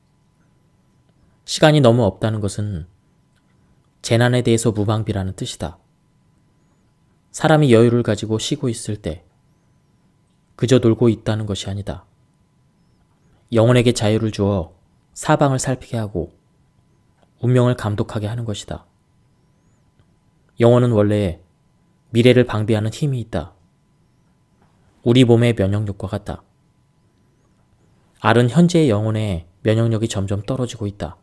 시간이 너무 없다는 것은 재난에 대해서 무방비라는 뜻이다. 사람이 여유를 가지고 쉬고 있을 때 그저 놀고 있다는 것이 아니다. 영혼에게 자유를 주어 사방을 살피게 하고 운명을 감독하게 하는 것이다. 영혼은 원래 미래를 방비하는 힘이 있다. 우리 몸의 면역력과 같다. 알은 현재의 영혼의 면역력이 점점 떨어지고 있다.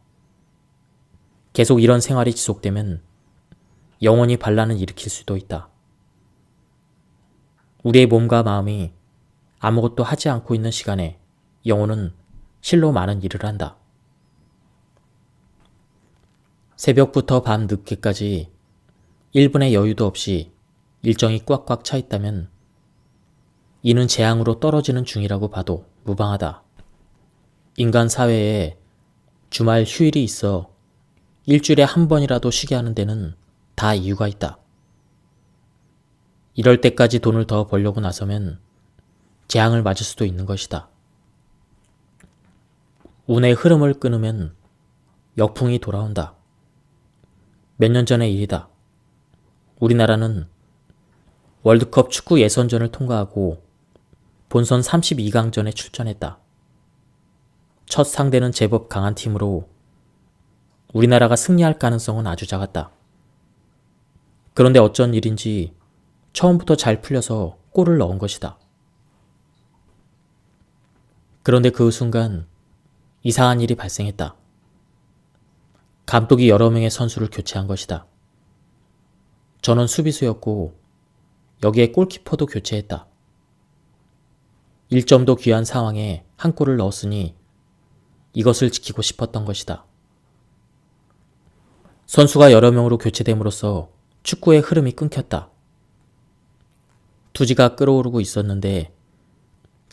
계속 이런 생활이 지속되면 영혼이 반란을 일으킬 수도 있다. 우리의 몸과 마음이 아무것도 하지 않고 있는 시간에 영혼은 실로 많은 일을 한다. 새벽부터 밤 늦게까지 1분의 여유도 없이 일정이 꽉꽉 차 있다면 이는 재앙으로 떨어지는 중이라고 봐도 무방하다. 인간 사회에 주말 휴일이 있어 일주일에 한 번이라도 쉬게 하는 데는 다 이유가 있다. 이럴 때까지 돈을 더 벌려고 나서면 재앙을 맞을 수도 있는 것이다. 운의 흐름을 끊으면 역풍이 돌아온다. 몇 년 전의 일이다. 우리나라는 월드컵 축구 예선전을 통과하고 본선 32강전에 출전했다. 첫 상대는 제법 강한 팀으로 우리나라가 승리할 가능성은 아주 작았다. 그런데 어쩐 일인지 처음부터 잘 풀려서 골을 넣은 것이다. 그런데 그 순간 이상한 일이 발생했다. 감독이 여러 명의 선수를 교체한 것이다. 저는 수비수였고 여기에 골키퍼도 교체했다. 1점도 귀한 상황에 한 골을 넣었으니 이것을 지키고 싶었던 것이다. 선수가 여러 명으로 교체됨으로써 축구의 흐름이 끊겼다. 투지가 끓어오르고 있었는데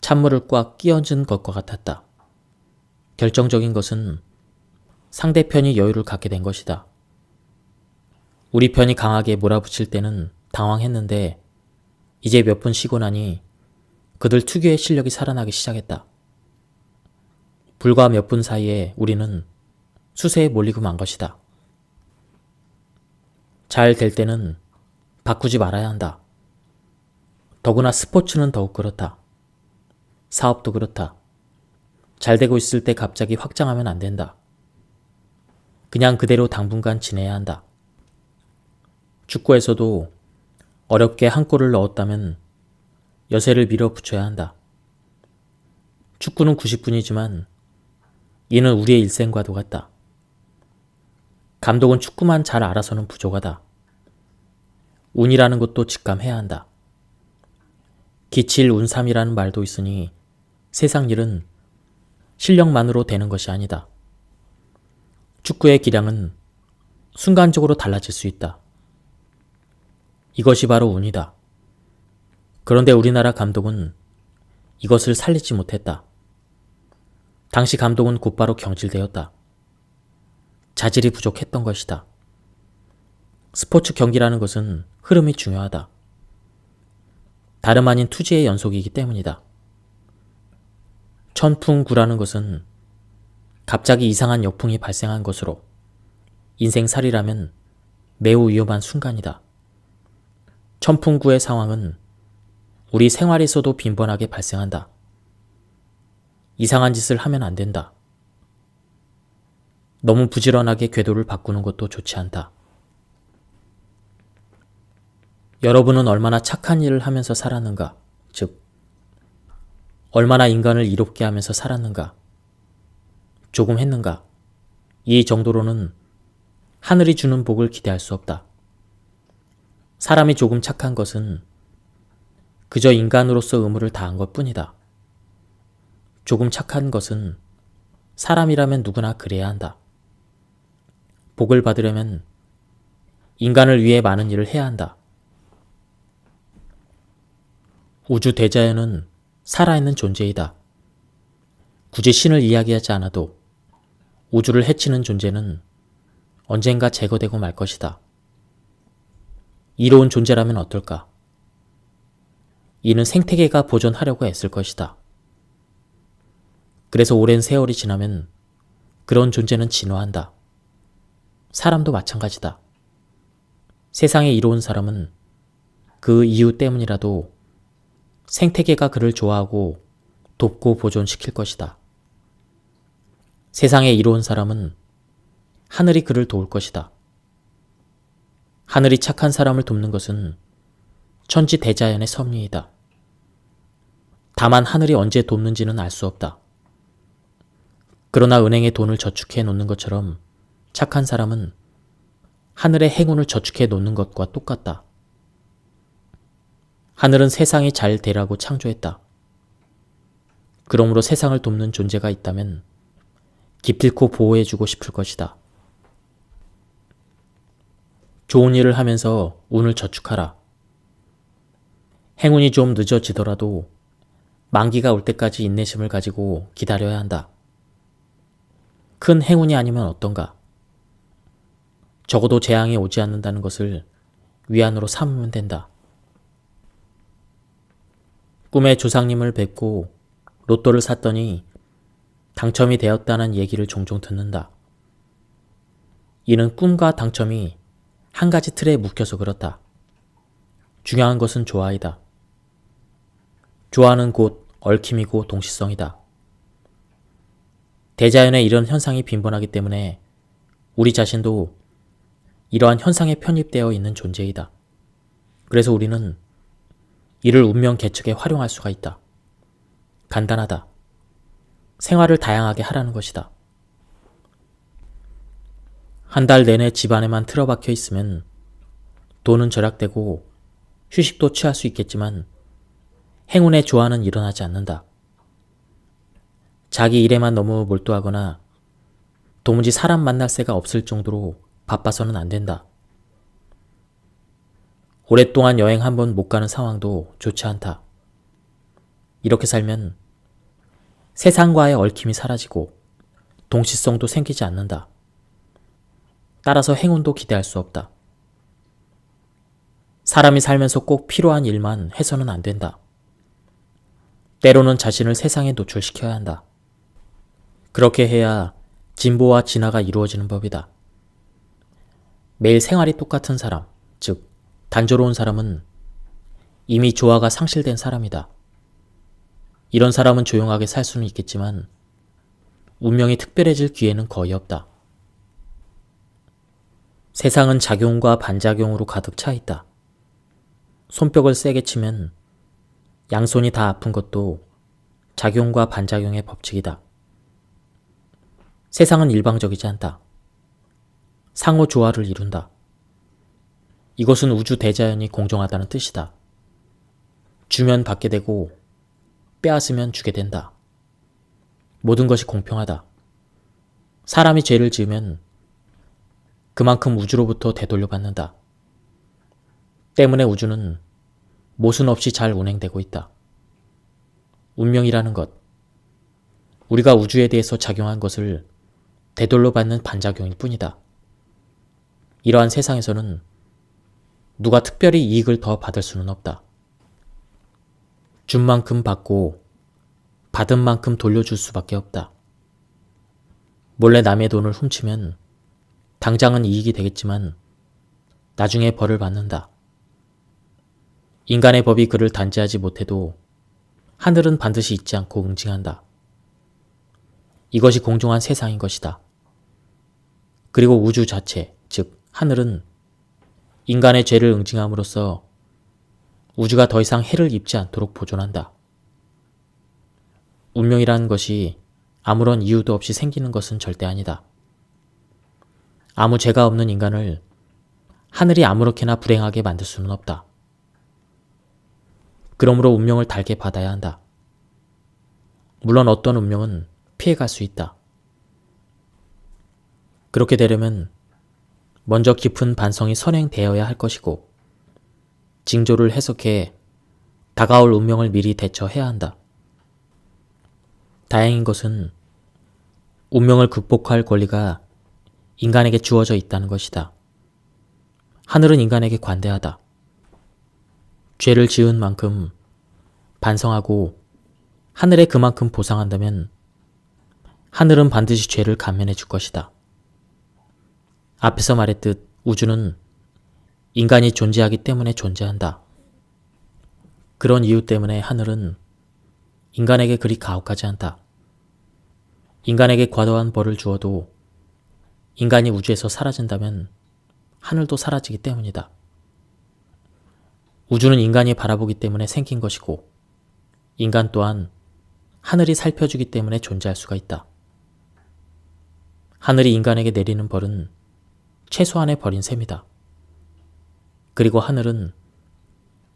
찬물을 꽉 끼얹은 것과 같았다. 결정적인 것은 상대편이 여유를 갖게 된 것이다. 우리 편이 강하게 몰아붙일 때는 당황했는데 이제 몇 분 쉬고 나니 그들 특유의 실력이 살아나기 시작했다. 불과 몇 분 사이에 우리는 수세에 몰리고 만 것이다. 잘 될 때는 바꾸지 말아야 한다. 더구나 스포츠는 더욱 그렇다. 사업도 그렇다. 잘 되고 있을 때 갑자기 확장하면 안 된다. 그냥 그대로 당분간 지내야 한다. 축구에서도 어렵게 한 골을 넣었다면 여세를 밀어붙여야 한다. 축구는 90분이지만 이는 우리의 일생과도 같다. 감독은 축구만 잘 알아서는 부족하다. 운이라는 것도 직감해야 한다. 기칠 운삼이라는 말도 있으니 세상 일은 실력만으로 되는 것이 아니다. 축구의 기량은 순간적으로 달라질 수 있다. 이것이 바로 운이다. 그런데 우리나라 감독은 이것을 살리지 못했다. 당시 감독은 곧바로 경질되었다. 자질이 부족했던 것이다. 스포츠 경기라는 것은 흐름이 중요하다. 다름 아닌 투지의 연속이기 때문이다. 천풍구라는 것은 갑자기 이상한 역풍이 발생한 것으로 인생살이라면 매우 위험한 순간이다. 천풍구의 상황은 우리 생활에서도 빈번하게 발생한다. 이상한 짓을 하면 안 된다. 너무 부지런하게 궤도를 바꾸는 것도 좋지 않다. 여러분은 얼마나 착한 일을 하면서 살았는가? 즉, 얼마나 인간을 이롭게 하면서 살았는가? 조금 했는가? 이 정도로는 하늘이 주는 복을 기대할 수 없다. 사람이 조금 착한 것은 그저 인간으로서 의무를 다한 것 뿐이다. 조금 착한 것은 사람이라면 누구나 그래야 한다. 복을 받으려면 인간을 위해 많은 일을 해야 한다. 우주 대자연은 살아있는 존재이다. 굳이 신을 이야기하지 않아도 우주를 해치는 존재는 언젠가 제거되고 말 것이다. 이로운 존재라면 어떨까? 이는 생태계가 보존하려고 애쓸 것이다. 그래서 오랜 세월이 지나면 그런 존재는 진화한다. 사람도 마찬가지다. 세상에 이로운 사람은 그 이유 때문이라도 생태계가 그를 좋아하고 돕고 보존시킬 것이다. 세상에 이로운 사람은 하늘이 그를 도울 것이다. 하늘이 착한 사람을 돕는 것은 천지 대자연의 섭리이다. 다만 하늘이 언제 돕는지는 알 수 없다. 그러나 은행에 돈을 저축해 놓는 것처럼 착한 사람은 하늘의 행운을 저축해 놓는 것과 똑같다. 하늘은 세상이 잘 되라고 창조했다. 그러므로 세상을 돕는 존재가 있다면 기필코 보호해주고 싶을 것이다. 좋은 일을 하면서 운을 저축하라. 행운이 좀 늦어지더라도 만기가 올 때까지 인내심을 가지고 기다려야 한다. 큰 행운이 아니면 어떤가? 적어도 재앙이 오지 않는다는 것을 위안으로 삼으면 된다. 꿈에 조상님을 뵙고 로또를 샀더니 당첨이 되었다는 얘기를 종종 듣는다. 이는 꿈과 당첨이 한 가지 틀에 묶여서 그렇다. 중요한 것은 조화이다. 조화는 곧 얽힘이고 동시성이다. 대자연에 이런 현상이 빈번하기 때문에 우리 자신도 이러한 현상에 편입되어 있는 존재이다. 그래서 우리는 이를 운명 개척에 활용할 수가 있다. 간단하다. 생활을 다양하게 하라는 것이다. 한 달 내내 집안에만 틀어박혀 있으면 돈은 절약되고 휴식도 취할 수 있겠지만 행운의 조화는 일어나지 않는다. 자기 일에만 너무 몰두하거나 도무지 사람 만날 새가 없을 정도로 바빠서는 안 된다. 오랫동안 여행 한 번 못 가는 상황도 좋지 않다. 이렇게 살면 세상과의 얽힘이 사라지고 동시성도 생기지 않는다. 따라서 행운도 기대할 수 없다. 사람이 살면서 꼭 필요한 일만 해서는 안 된다. 때로는 자신을 세상에 노출시켜야 한다. 그렇게 해야 진보와 진화가 이루어지는 법이다. 매일 생활이 똑같은 사람, 즉 단조로운 사람은 이미 조화가 상실된 사람이다. 이런 사람은 조용하게 살 수는 있겠지만 운명이 특별해질 기회는 거의 없다. 세상은 작용과 반작용으로 가득 차 있다. 손뼉을 세게 치면 양손이 다 아픈 것도 작용과 반작용의 법칙이다. 세상은 일방적이지 않다. 상호 조화를 이룬다. 이것은 우주 대자연이 공정하다는 뜻이다. 주면 받게 되고 빼앗으면 주게 된다. 모든 것이 공평하다. 사람이 죄를 지으면 그만큼 우주로부터 되돌려받는다. 때문에 우주는 모순 없이 잘 운행되고 있다. 운명이라는 것, 우리가 우주에 대해서 작용한 것을 되돌려 받는 반작용일 뿐이다. 이러한 세상에서는 누가 특별히 이익을 더 받을 수는 없다. 준 만큼 받고 받은 만큼 돌려줄 수밖에 없다. 몰래 남의 돈을 훔치면 당장은 이익이 되겠지만 나중에 벌을 받는다. 인간의 법이 그를 단죄하지 못해도 하늘은 반드시 잊지 않고 응징한다. 이것이 공정한 세상인 것이다. 그리고 우주 자체, 즉 하늘은 인간의 죄를 응징함으로써 우주가 더 이상 해를 입지 않도록 보존한다. 운명이라는 것이 아무런 이유도 없이 생기는 것은 절대 아니다. 아무 죄가 없는 인간을 하늘이 아무렇게나 불행하게 만들 수는 없다. 그러므로 운명을 달게 받아야 한다. 물론 어떤 운명은 피해갈 수 있다. 그렇게 되려면 먼저 깊은 반성이 선행되어야 할 것이고 징조를 해석해 다가올 운명을 미리 대처해야 한다. 다행인 것은 운명을 극복할 권리가 인간에게 주어져 있다는 것이다. 하늘은 인간에게 관대하다. 죄를 지은 만큼 반성하고 하늘에 그만큼 보상한다면 하늘은 반드시 죄를 감면해 줄 것이다. 앞에서 말했듯 우주는 인간이 존재하기 때문에 존재한다. 그런 이유 때문에 하늘은 인간에게 그리 가혹하지 않다. 인간에게 과도한 벌을 주어도 인간이 우주에서 사라진다면 하늘도 사라지기 때문이다. 우주는 인간이 바라보기 때문에 생긴 것이고 인간 또한 하늘이 살펴주기 때문에 존재할 수가 있다. 하늘이 인간에게 내리는 벌은 최소한의 벌인 셈이다. 그리고 하늘은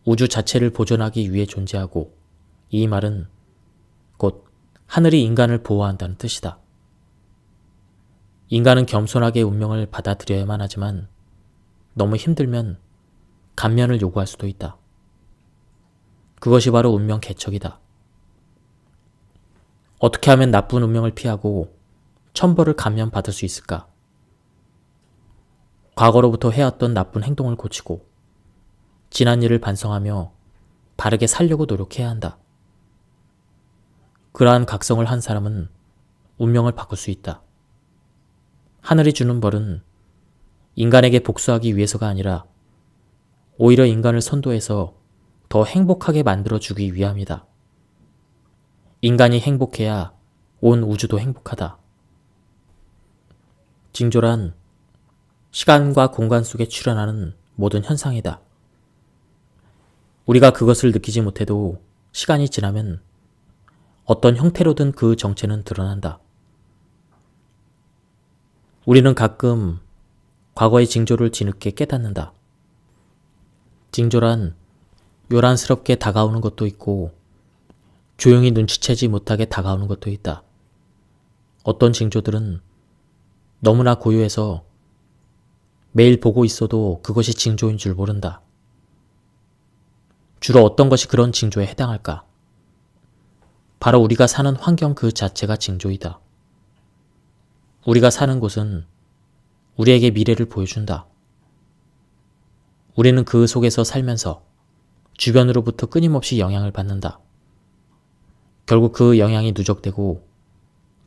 우주 자체를 보존하기 위해 존재하고 이 말은 곧 하늘이 인간을 보호한다는 뜻이다. 인간은 겸손하게 운명을 받아들여야만 하지만 너무 힘들면 감면을 요구할 수도 있다. 그것이 바로 운명 개척이다. 어떻게 하면 나쁜 운명을 피하고 천벌을 감면받을 수 있을까? 과거로부터 해왔던 나쁜 행동을 고치고 지난 일을 반성하며 바르게 살려고 노력해야 한다. 그러한 각성을 한 사람은 운명을 바꿀 수 있다. 하늘이 주는 벌은 인간에게 복수하기 위해서가 아니라 오히려 인간을 선도해서 더 행복하게 만들어주기 위함이다. 인간이 행복해야 온 우주도 행복하다. 징조란 시간과 공간 속에 출현하는 모든 현상이다. 우리가 그것을 느끼지 못해도 시간이 지나면 어떤 형태로든 그 정체는 드러난다. 우리는 가끔 과거의 징조를 뒤늦게 깨닫는다. 징조란 요란스럽게 다가오는 것도 있고 조용히 눈치채지 못하게 다가오는 것도 있다. 어떤 징조들은 너무나 고요해서 매일 보고 있어도 그것이 징조인 줄 모른다. 주로 어떤 것이 그런 징조에 해당할까? 바로 우리가 사는 환경 그 자체가 징조이다. 우리가 사는 곳은 우리에게 미래를 보여준다. 우리는 그 속에서 살면서 주변으로부터 끊임없이 영향을 받는다. 결국 그 영향이 누적되고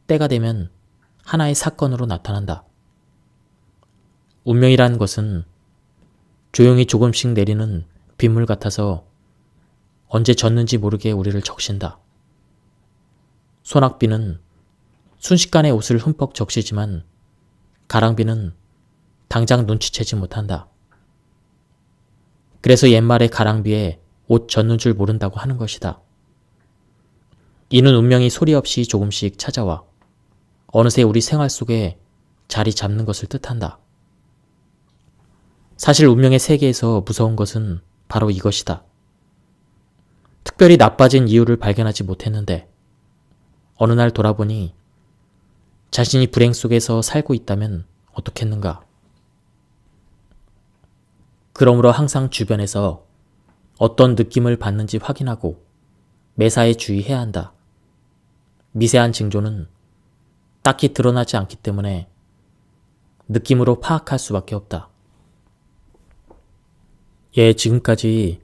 때가 되면 하나의 사건으로 나타난다. 운명이라는 것은 조용히 조금씩 내리는 빗물 같아서 언제 젖는지 모르게 우리를 적신다. 소낙비는 순식간에 옷을 흠뻑 적시지만 가랑비는 당장 눈치채지 못한다. 그래서 옛말에 가랑비에 옷 젖는 줄 모른다고 하는 것이다. 이는 운명이 소리 없이 조금씩 찾아와 어느새 우리 생활 속에 자리 잡는 것을 뜻한다. 사실 운명의 세계에서 무서운 것은 바로 이것이다. 특별히 나빠진 이유를 발견하지 못했는데 어느 날 돌아보니 자신이 불행 속에서 살고 있다면 어떻겠는가. 그러므로 항상 주변에서 어떤 느낌을 받는지 확인하고 매사에 주의해야 한다. 미세한 징조는 딱히 드러나지 않기 때문에 느낌으로 파악할 수밖에 없다. 예, 지금까지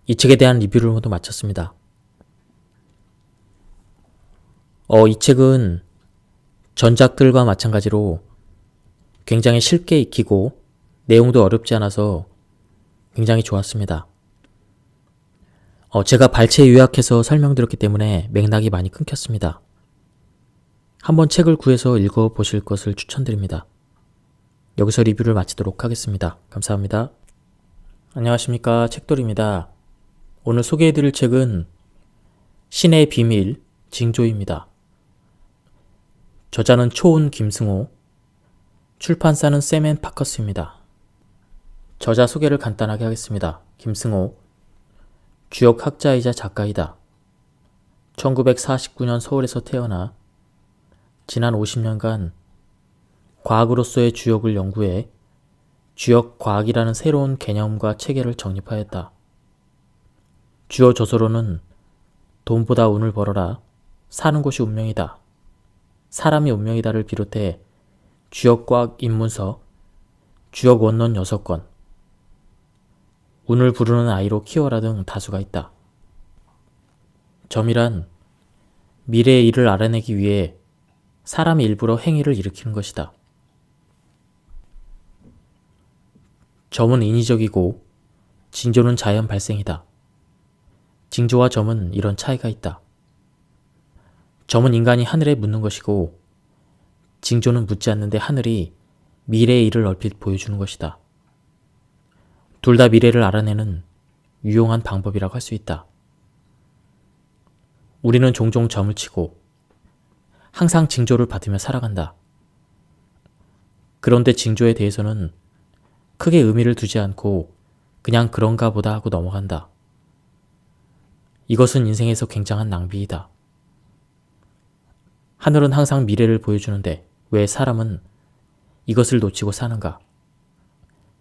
이 책에 대한 리뷰를 모두 마쳤습니다. 이 책은 전작들과 마찬가지로 굉장히 쉽게 익히고 내용도 어렵지 않아서 굉장히 좋았습니다. 제가 발췌 요약해서 설명드렸기 때문에 맥락이 많이 끊겼습니다. 한번 책을 구해서 읽어보실 것을 추천드립니다. 여기서 리뷰를 마치도록 하겠습니다. 감사합니다. 안녕하십니까, 책돌이입니다. 오늘 소개해드릴 책은 신의 비밀 징조입니다. 저자는 초은 김승호, 출판사는 샘앤파커스입니다. 저자 소개를 간단하게 하겠습니다. 김승호, 주역 학자이자 작가이다. 1949년 서울에서 태어나 지난 50년간 과학으로서의 주역을 연구해 주역 과학이라는 새로운 개념과 체계를 정립하였다. 주요 저서로는 돈보다 운을 벌어라, 사는 곳이 운명이다, 사람이 운명이다를 비롯해 주역과학 입문서, 주역 원론 6권, 운을 부르는 아이로 키워라 등 다수가 있다. 점이란 미래의 일을 알아내기 위해 사람이 일부러 행위를 일으키는 것이다. 점은 인위적이고 징조는 자연 발생이다. 징조와 점은 이런 차이가 있다. 점은 인간이 하늘에 묻는 것이고 징조는 묻지 않는데 하늘이 미래의 일을 얼핏 보여주는 것이다. 둘 다 미래를 알아내는 유용한 방법이라고 할 수 있다. 우리는 종종 점을 치고 항상 징조를 받으며 살아간다. 그런데 징조에 대해서는 크게 의미를 두지 않고 그냥 그런가 보다 하고 넘어간다. 이것은 인생에서 굉장한 낭비이다. 하늘은 항상 미래를 보여주는데 왜 사람은 이것을 놓치고 사는가?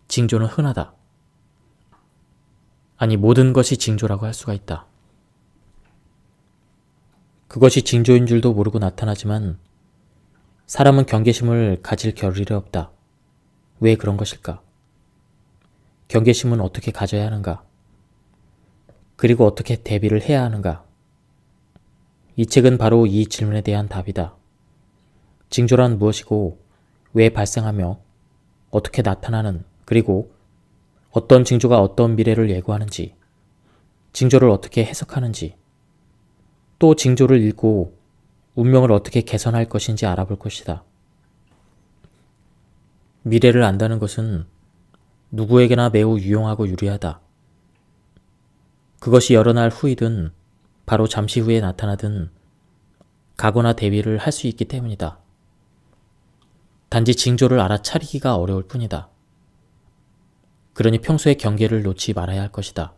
징조는 흔하다. 아니, 모든 것이 징조라고 할 수가 있다. 그것이 징조인 줄도 모르고 나타나지만 사람은 경계심을 가질 겨를이 없다. 왜 그런 것일까? 경계심은 어떻게 가져야 하는가? 그리고 어떻게 대비를 해야 하는가? 이 책은 바로 이 질문에 대한 답이다. 징조란 무엇이고 왜 발생하며 어떻게 나타나는, 그리고 어떤 징조가 어떤 미래를 예고하는지, 징조를 어떻게 해석하는지, 또 징조를 읽고 운명을 어떻게 개선할 것인지 알아볼 것이다. 미래를 안다는 것은 누구에게나 매우 유용하고 유리하다. 그것이 여러 날 후이든 바로 잠시 후에 나타나든 가거나 대비를 할 수 있기 때문이다. 단지 징조를 알아차리기가 어려울 뿐이다. 그러니 평소에 경계를 놓지 말아야 할 것이다.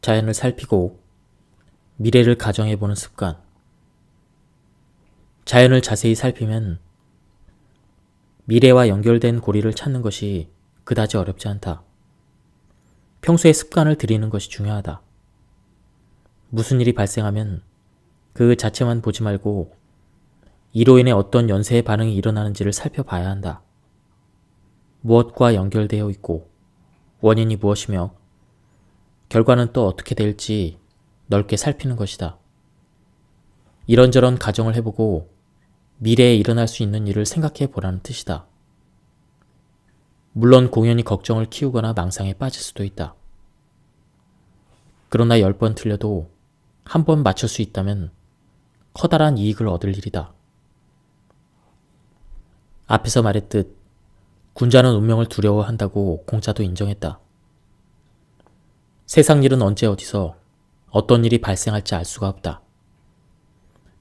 자연을 살피고 미래를 가정해보는 습관. 자연을 자세히 살피면 미래와 연결된 고리를 찾는 것이 그다지 어렵지 않다. 평소에 습관을 들이는 것이 중요하다. 무슨 일이 발생하면 그 자체만 보지 말고 이로 인해 어떤 연쇄의 반응이 일어나는지를 살펴봐야 한다. 무엇과 연결되어 있고 원인이 무엇이며 결과는 또 어떻게 될지 넓게 살피는 것이다. 이런저런 가정을 해보고 미래에 일어날 수 있는 일을 생각해 보라는 뜻이다. 물론 공연히 걱정을 키우거나 망상에 빠질 수도 있다. 그러나 10번 틀려도 한 번 맞출 수 있다면 커다란 이익을 얻을 일이다. 앞에서 말했듯 군자는 운명을 두려워한다고 공자도 인정했다. 세상 일은 언제 어디서 어떤 일이 발생할지 알 수가 없다.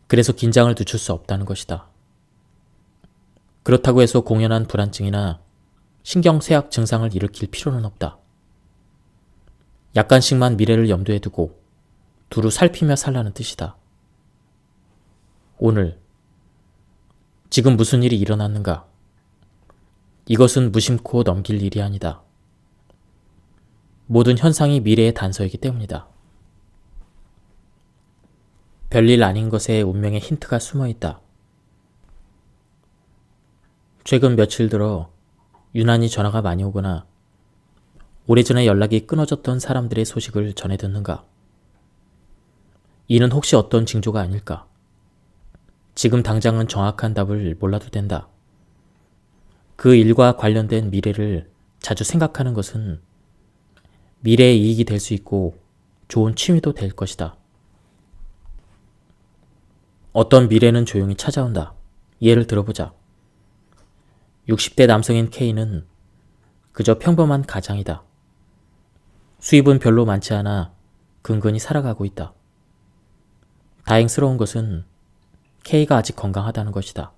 그래서 긴장을 늦출 수 없다는 것이다. 그렇다고 해서 공연한 불안증이나 신경쇠약 증상을 일으킬 필요는 없다. 약간씩만 미래를 염두에 두고 두루 살피며 살라는 뜻이다. 오늘, 지금 무슨 일이 일어났는가? 이것은 무심코 넘길 일이 아니다. 모든 현상이 미래의 단서이기 때문이다. 별일 아닌 것에 운명의 힌트가 숨어 있다. 최근 며칠 들어 유난히 전화가 많이 오거나 오래전에 연락이 끊어졌던 사람들의 소식을 전해 듣는가? 이는 혹시 어떤 징조가 아닐까? 지금 당장은 정확한 답을 몰라도 된다. 그 일과 관련된 미래를 자주 생각하는 것은 미래의 이익이 될 수 있고 좋은 취미도 될 것이다. 어떤 미래는 조용히 찾아온다. 예를 들어보자. 60대 남성인 K는 그저 평범한 가장이다. 수입은 별로 많지 않아 근근히 살아가고 있다. 다행스러운 것은 K가 아직 건강하다는 것이다.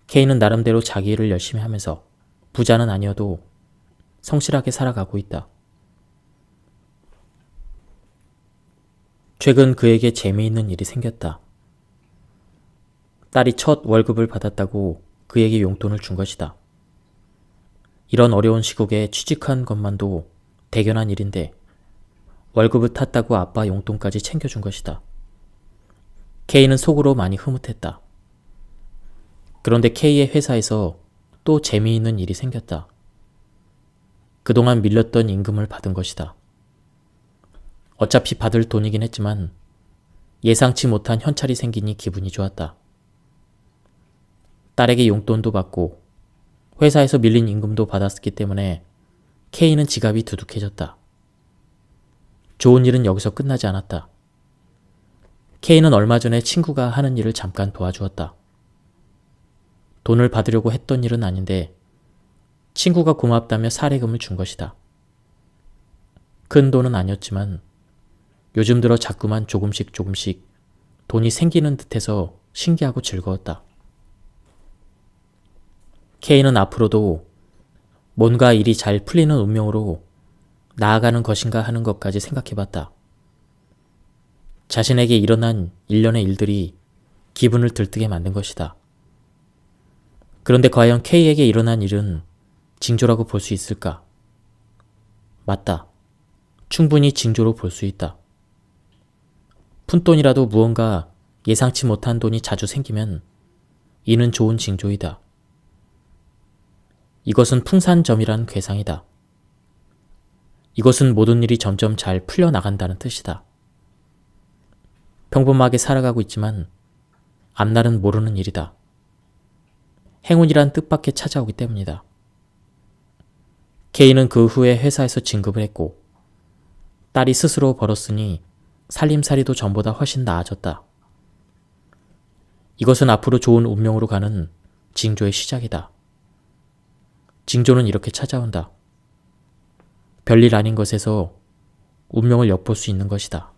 K는 나름대로 자기 일을 열심히 하면서 부자는 아니어도 성실하게 살아가고 있다. 최근 그에게 재미있는 일이 생겼다. 딸이 첫 월급을 받았다고 그에게 용돈을 준 것이다. 이런 어려운 시국에 취직한 것만도 대견한 일인데 월급을 탔다고 아빠 용돈까지 챙겨준 것이다. K는 속으로 많이 흐뭇했다. 그런데 K의 회사에서 또 재미있는 일이 생겼다. 그동안 밀렸던 임금을 받은 것이다. 어차피 받을 돈이긴 했지만 예상치 못한 현찰이 생기니 기분이 좋았다. 딸에게 용돈도 받고 회사에서 밀린 임금도 받았기 때문에 K는 지갑이 두둑해졌다. 좋은 일은 여기서 끝나지 않았다. K는 얼마 전에 친구가 하는 일을 잠깐 도와주었다. 돈을 받으려고 했던 일은 아닌데 친구가 고맙다며 사례금을 준 것이다. 큰 돈은 아니었지만 요즘 들어 자꾸만 조금씩 돈이 생기는 듯해서 신기하고 즐거웠다. K는 앞으로도 뭔가 일이 잘 풀리는 운명으로 나아가는 것인가 하는 것까지 생각해봤다. 자신에게 일어난 일련의 일들이 기분을 들뜨게 만든 것이다. 그런데 과연 K에게 일어난 일은 징조라고 볼 수 있을까? 맞다. 충분히 징조로 볼 수 있다. 푼돈이라도 무언가 예상치 못한 돈이 자주 생기면 이는 좋은 징조이다. 이것은 풍산점이란 괴상이다. 이것은 모든 일이 점점 잘 풀려나간다는 뜻이다. 평범하게 살아가고 있지만 앞날은 모르는 일이다. 행운이란 뜻밖에 찾아오기 때문이다. K는 그 후에 회사에서 진급을 했고 딸이 스스로 벌었으니 살림살이도 전보다 훨씬 나아졌다. 이것은 앞으로 좋은 운명으로 가는 징조의 시작이다. 징조는 이렇게 찾아온다. 별일 아닌 것에서 운명을 엿볼 수 있는 것이다.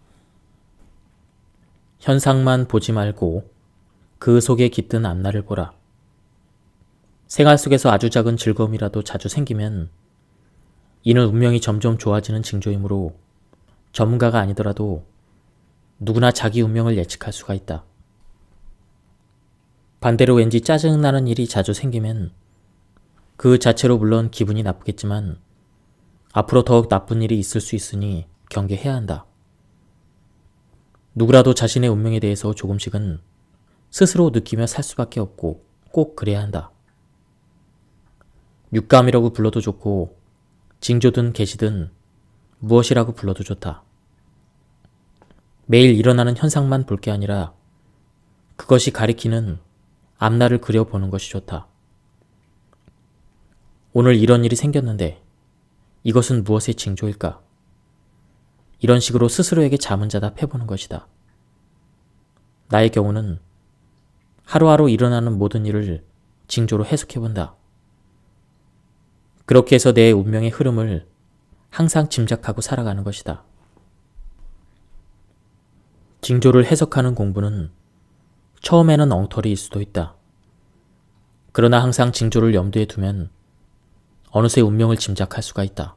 현상만 보지 말고 그 속에 깃든 앞날을 보라. 생활 속에서 아주 작은 즐거움이라도 자주 생기면 이는 운명이 점점 좋아지는 징조이므로 전문가가 아니더라도 누구나 자기 운명을 예측할 수가 있다. 반대로 왠지 짜증나는 일이 자주 생기면 그 자체로 물론 기분이 나쁘겠지만 앞으로 더욱 나쁜 일이 있을 수 있으니 경계해야 한다. 누구라도 자신의 운명에 대해서 조금씩은 스스로 느끼며 살 수밖에 없고 꼭 그래야 한다. 육감이라고 불러도 좋고 징조든 계시든 무엇이라고 불러도 좋다. 매일 일어나는 현상만 볼 게 아니라 그것이 가리키는 앞날을 그려보는 것이 좋다. 오늘 이런 일이 생겼는데 이것은 무엇의 징조일까? 이런 식으로 스스로에게 자문자답해보는 것이다. 나의 경우는 하루하루 일어나는 모든 일을 징조로 해석해본다. 그렇게 해서 내 운명의 흐름을 항상 짐작하고 살아가는 것이다. 징조를 해석하는 공부는 처음에는 엉터리일 수도 있다. 그러나 항상 징조를 염두에 두면 어느새 운명을 짐작할 수가 있다.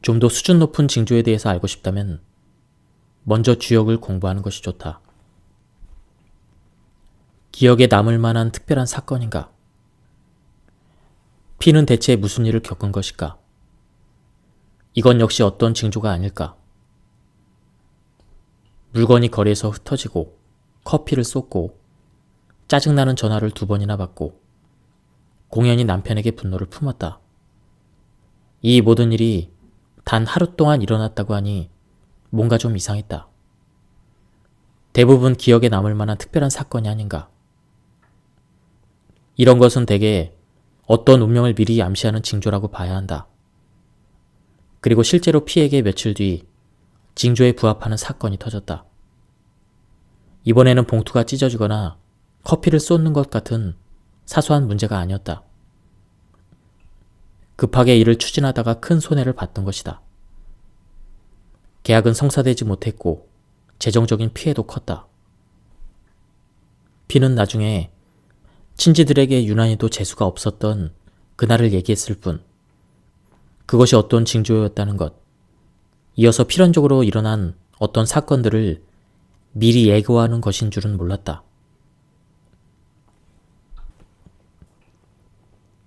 좀 더 수준 높은 징조에 대해서 알고 싶다면 먼저 주역을 공부하는 것이 좋다. 기억에 남을 만한 특별한 사건인가? P는 대체 무슨 일을 겪은 것일까? 이건 역시 어떤 징조가 아닐까? 물건이 거리에서 흩어지고 커피를 쏟고 짜증나는 전화를 2번이나 받고 공연히 남편에게 분노를 품었다. 이 모든 일이 단 하루 동안 일어났다고 하니 뭔가 좀 이상했다. 대부분 기억에 남을 만한 특별한 사건이 아닌가? 이런 것은 대개 어떤 운명을 미리 암시하는 징조라고 봐야 한다. 그리고 실제로 P에게 며칠 뒤 징조에 부합하는 사건이 터졌다. 이번에는 봉투가 찢어지거나 커피를 쏟는 것 같은 사소한 문제가 아니었다. 급하게 일을 추진하다가 큰 손해를 봤던 것이다. 계약은 성사되지 못했고 재정적인 피해도 컸다. P는 나중에 친지들에게 유난히도 재수가 없었던 그날을 얘기했을 뿐 그것이 어떤 징조였다는 것, 이어서 필연적으로 일어난 어떤 사건들을 미리 예고하는 것인 줄은 몰랐다.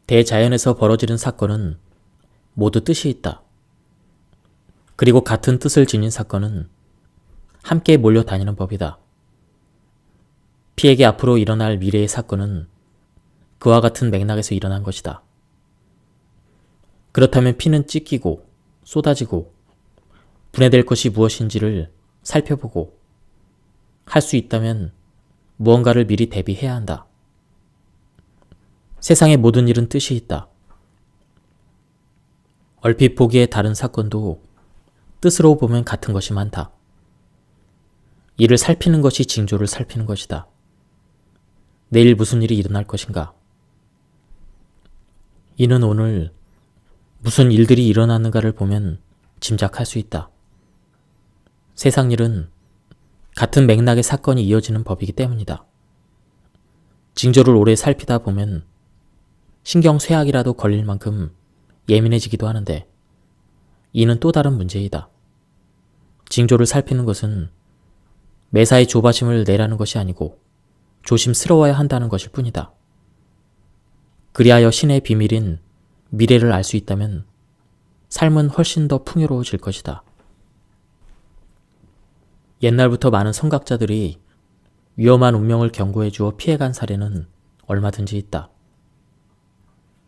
대자연에서 벌어지는 사건은 모두 뜻이 있다. 그리고 같은 뜻을 지닌 사건은 함께 몰려다니는 법이다. P에게 앞으로 일어날 미래의 사건은 그와 같은 맥락에서 일어난 것이다. 그렇다면 P는 찢기고 쏟아지고 분해될 것이 무엇인지를 살펴보고 할 수 있다면 무언가를 미리 대비해야 한다. 세상의 모든 일은 뜻이 있다. 얼핏 보기에 다른 사건도 뜻으로 보면 같은 것이 많다. 이를 살피는 것이 징조를 살피는 것이다. 내일 무슨 일이 일어날 것인가? 이는 오늘 무슨 일들이 일어나는가를 보면 짐작할 수 있다. 세상 일은 같은 맥락의 사건이 이어지는 법이기 때문이다. 징조를 오래 살피다 보면 신경쇠약이라도 걸릴 만큼 예민해지기도 하는데 이는 또 다른 문제이다. 징조를 살피는 것은 매사에 조바심을 내라는 것이 아니고 조심스러워야 한다는 것일 뿐이다. 그리하여 신의 비밀인 미래를 알 수 있다면 삶은 훨씬 더 풍요로워질 것이다. 옛날부터 많은 선각자들이 위험한 운명을 경고해 주어 피해간 사례는 얼마든지 있다.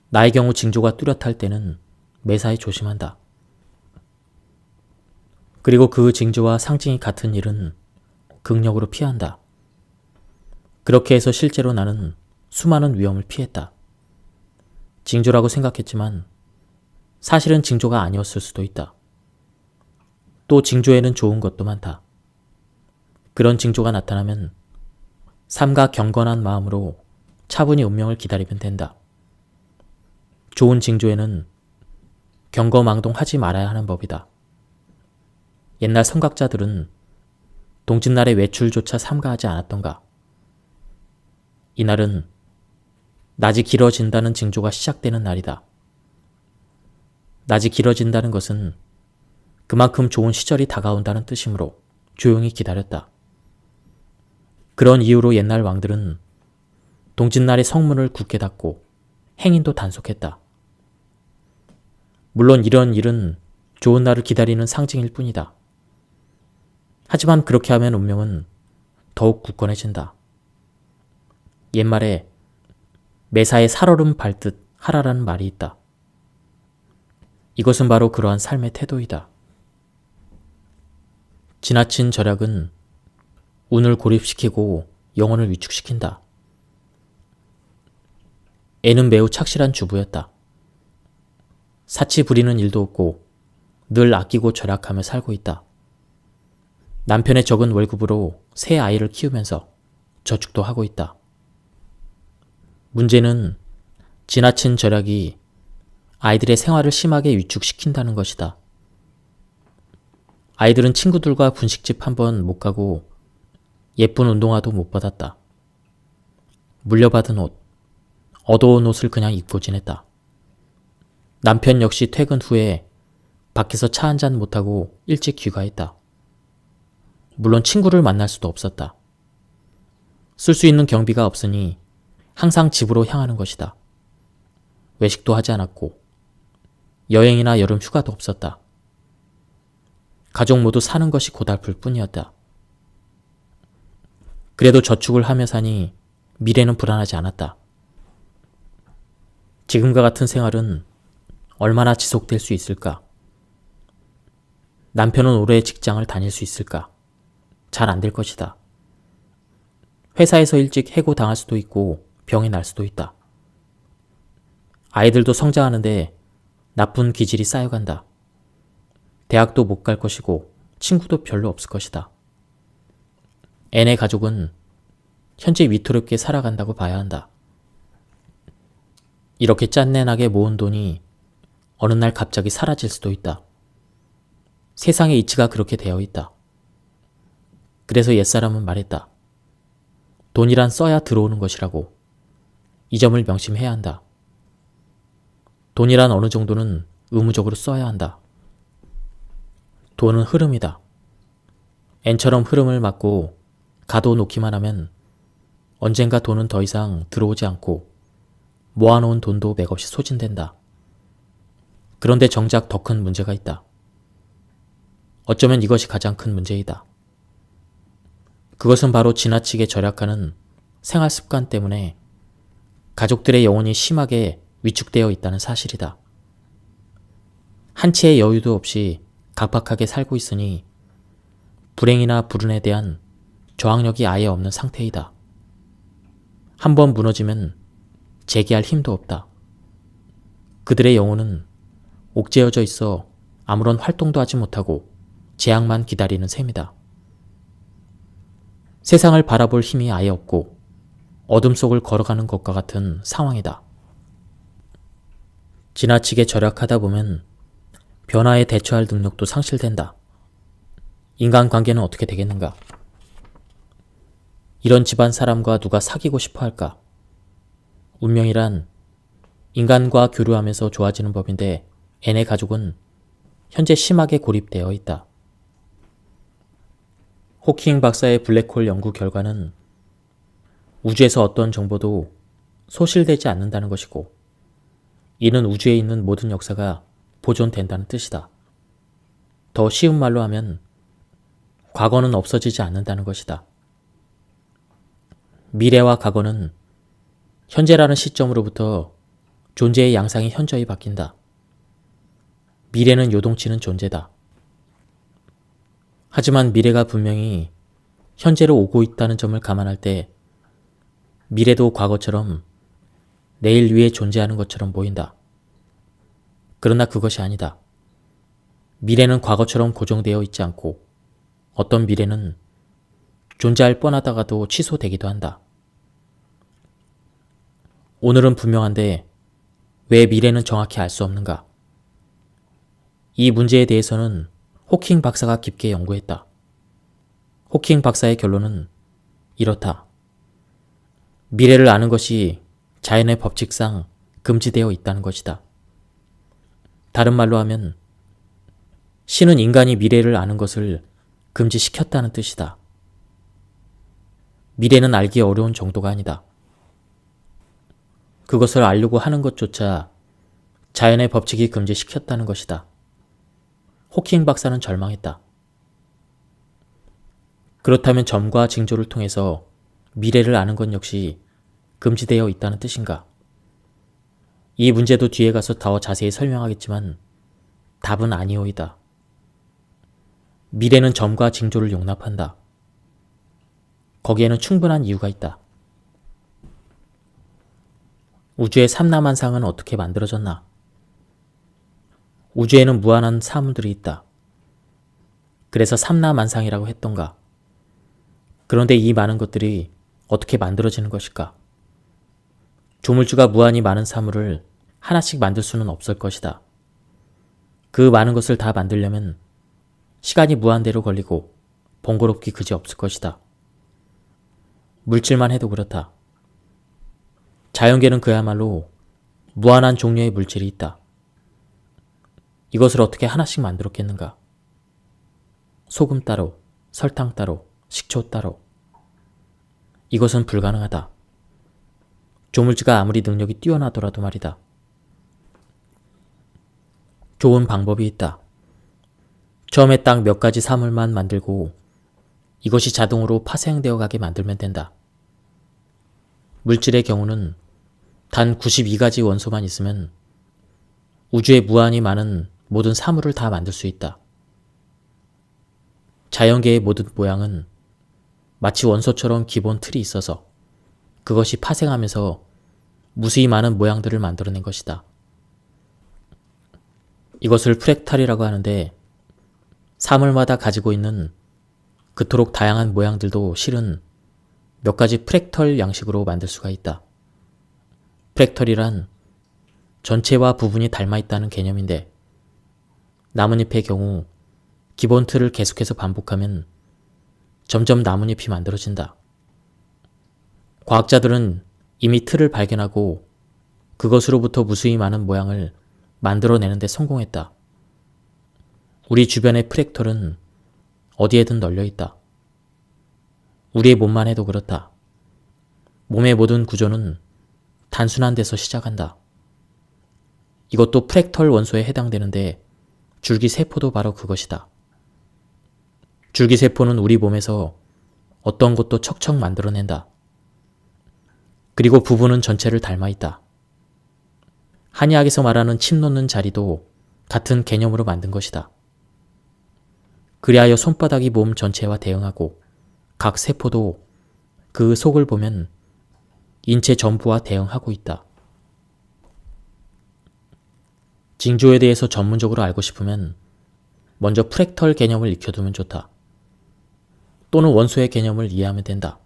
나의 경우 징조가 뚜렷할 때는 매사에 조심한다. 그리고 그 징조와 상징이 같은 일은 극력으로 피한다. 그렇게 해서 실제로 나는 수많은 위험을 피했다. 징조라고 생각했지만 사실은 징조가 아니었을 수도 있다. 또 징조에는 좋은 것도 많다. 그런 징조가 나타나면 삼가 경건한 마음으로 차분히 운명을 기다리면 된다. 좋은 징조에는 경거망동하지 말아야 하는 법이다. 옛날 선각자들은 동짓날에 외출조차 삼가하지 않았던가? 이날은 낮이 길어진다는 징조가 시작되는 날이다. 낮이 길어진다는 것은 그만큼 좋은 시절이 다가온다는 뜻이므로 조용히 기다렸다. 그런 이유로 옛날 왕들은 동짓날에 성문을 굳게 닫고 행인도 단속했다. 물론 이런 일은 좋은 날을 기다리는 상징일 뿐이다. 하지만 그렇게 하면 운명은 더욱 굳건해진다. 옛말에 매사에 살얼음 밟듯 하라라는 말이 있다. 이것은 바로 그러한 삶의 태도이다. 지나친 절약은 운을 고립시키고 영혼을 위축시킨다. 애는 매우 착실한 주부였다. 사치 부리는 일도 없고 늘 아끼고 절약하며 살고 있다. 남편의 적은 월급으로 새 아이를 키우면서 저축도 하고 있다. 문제는 지나친 절약이 아이들의 생활을 심하게 위축시킨다는 것이다. 아이들은 친구들과 분식집 한 번 못 가고 예쁜 운동화도 못 받았다. 물려받은 옷, 얻어온 옷을 그냥 입고 지냈다. 남편 역시 퇴근 후에 밖에서 차 한잔 못하고 일찍 귀가했다. 물론 친구를 만날 수도 없었다. 쓸 수 있는 경비가 없으니 항상 집으로 향하는 것이다. 외식도 하지 않았고 여행이나 여름 휴가도 없었다. 가족 모두 사는 것이 고달플 뿐이었다. 그래도 저축을 하며 사니 미래는 불안하지 않았다. 지금과 같은 생활은 얼마나 지속될 수 있을까? 남편은 오래 직장을 다닐 수 있을까? 잘 안 될 것이다. 회사에서 일찍 해고당할 수도 있고 병이 날 수도 있다. 아이들도 성장하는데 나쁜 기질이 쌓여간다. 대학도 못 갈 것이고 친구도 별로 없을 것이다. 애네 가족은 현재 위태롭게 살아간다고 봐야 한다. 이렇게 짠내나게 모은 돈이 어느 날 갑자기 사라질 수도 있다. 세상의 이치가 그렇게 되어 있다. 그래서 옛사람은 말했다. 돈이란 써야 들어오는 것이라고. 이 점을 명심해야 한다. 돈이란 어느 정도는 의무적으로 써야 한다. 돈은 흐름이다. N처럼 흐름을 막고 가둬놓기만 하면 언젠가 돈은 더 이상 들어오지 않고 모아놓은 돈도 맥없이 소진된다. 그런데 정작 더 큰 문제가 있다. 어쩌면 이것이 가장 큰 문제이다. 그것은 바로 지나치게 절약하는 생활 습관 때문에 가족들의 영혼이 심하게 위축되어 있다는 사실이다. 한치의 여유도 없이 각박하게 살고 있으니 불행이나 불운에 대한 저항력이 아예 없는 상태이다. 한번 무너지면 재기할 힘도 없다. 그들의 영혼은 옥죄어져 있어 아무런 활동도 하지 못하고 재앙만 기다리는 셈이다. 세상을 바라볼 힘이 아예 없고 어둠 속을 걸어가는 것과 같은 상황이다. 지나치게 절약하다 보면 변화에 대처할 능력도 상실된다. 인간관계는 어떻게 되겠는가? 이런 집안 사람과 누가 사귀고 싶어 할까? 운명이란 인간과 교류하면서 좋아지는 법인데 N의 가족은 현재 심하게 고립되어 있다. 호킹 박사의 블랙홀 연구 결과는 우주에서 어떤 정보도 소실되지 않는다는 것이고, 이는 우주에 있는 모든 역사가 보존된다는 뜻이다. 더 쉬운 말로 하면 과거는 없어지지 않는다는 것이다. 미래와 과거는 현재라는 시점으로부터 존재의 양상이 현저히 바뀐다. 미래는 요동치는 존재다. 하지만 미래가 분명히 현재로 오고 있다는 점을 감안할 때 미래도 과거처럼 내일 위에 존재하는 것처럼 보인다. 그러나 그것이 아니다. 미래는 과거처럼 고정되어 있지 않고 어떤 미래는 존재할 뻔하다가도 취소되기도 한다. 오늘은 분명한데 왜 미래는 정확히 알 수 없는가? 이 문제에 대해서는 호킹 박사가 깊게 연구했다. 호킹 박사의 결론은 이렇다. 미래를 아는 것이 자연의 법칙상 금지되어 있다는 것이다. 다른 말로 하면 신은 인간이 미래를 아는 것을 금지시켰다는 뜻이다. 미래는 알기 어려운 정도가 아니다. 그것을 알려고 하는 것조차 자연의 법칙이 금지시켰다는 것이다. 호킹 박사는 절망했다. 그렇다면 점과 징조를 통해서 미래를 아는 것 역시 금지되어 있다는 뜻인가? 이 문제도 뒤에 가서 더 자세히 설명하겠지만 답은 아니오이다. 미래는 점과 징조를 용납한다. 거기에는 충분한 이유가 있다. 우주의 삼라만상은 어떻게 만들어졌나? 우주에는 무한한 사물들이 있다. 그래서 삼라만상이라고 했던가? 그런데 이 많은 것들이 어떻게 만들어지는 것일까? 조물주가 무한히 많은 사물을 하나씩 만들 수는 없을 것이다. 그 많은 것을 다 만들려면 시간이 무한대로 걸리고 번거롭기 그지 없을 것이다. 물질만 해도 그렇다. 자연계는 그야말로 무한한 종류의 물질이 있다. 이것을 어떻게 하나씩 만들었겠는가? 소금 따로, 설탕 따로, 식초 따로. 이것은 불가능하다. 조물주가 아무리 능력이 뛰어나더라도 말이다. 좋은 방법이 있다. 처음에 딱 몇 가지 사물만 만들고 이것이 자동으로 파생되어 가게 만들면 된다. 물질의 경우는 단 92가지 원소만 있으면 우주에 무한히 많은 모든 사물을 다 만들 수 있다. 자연계의 모든 모양은 마치 원소처럼 기본 틀이 있어서 그것이 파생하면서 무수히 많은 모양들을 만들어낸 것이다. 이것을 프랙탈이라고 하는데 사물마다 가지고 있는 그토록 다양한 모양들도 실은 몇 가지 프랙털 양식으로 만들 수가 있다. 프랙털이란 전체와 부분이 닮아 있다는 개념인데 나뭇잎의 경우 기본 틀을 계속해서 반복하면 점점 나뭇잎이 만들어진다. 과학자들은 이미 틀을 발견하고 그것으로부터 무수히 많은 모양을 만들어내는 데 성공했다. 우리 주변의 프랙털은 어디에든 널려 있다. 우리의 몸만 해도 그렇다. 몸의 모든 구조는 단순한 데서 시작한다. 이것도 프랙털 원소에 해당되는데 줄기세포도 바로 그것이다. 줄기세포는 우리 몸에서 어떤 것도 척척 만들어낸다. 그리고 부분은 전체를 닮아 있다. 한의학에서 말하는 침 놓는 자리도 같은 개념으로 만든 것이다. 그리하여 손바닥이 몸 전체와 대응하고 각 세포도 그 속을 보면 인체 전부와 대응하고 있다. 징조에 대해서 전문적으로 알고 싶으면 먼저 프랙털 개념을 익혀두면 좋다. 또는 원소의 개념을 이해하면 된다.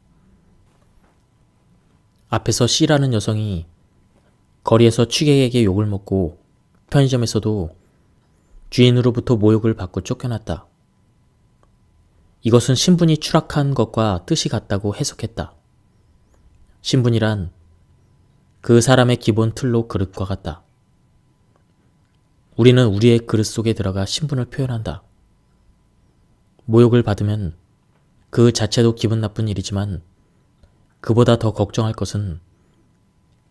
앞에서 C라는 여성이 거리에서 취객에게 욕을 먹고 편의점에서도 주인으로부터 모욕을 받고 쫓겨났다. 이것은 신분이 추락한 것과 뜻이 같다고 해석했다. 신분이란 그 사람의 기본 틀로 그릇과 같다. 우리는 우리의 그릇 속에 들어가 신분을 표현한다. 모욕을 받으면 그 자체도 기분 나쁜 일이지만 그보다 더 걱정할 것은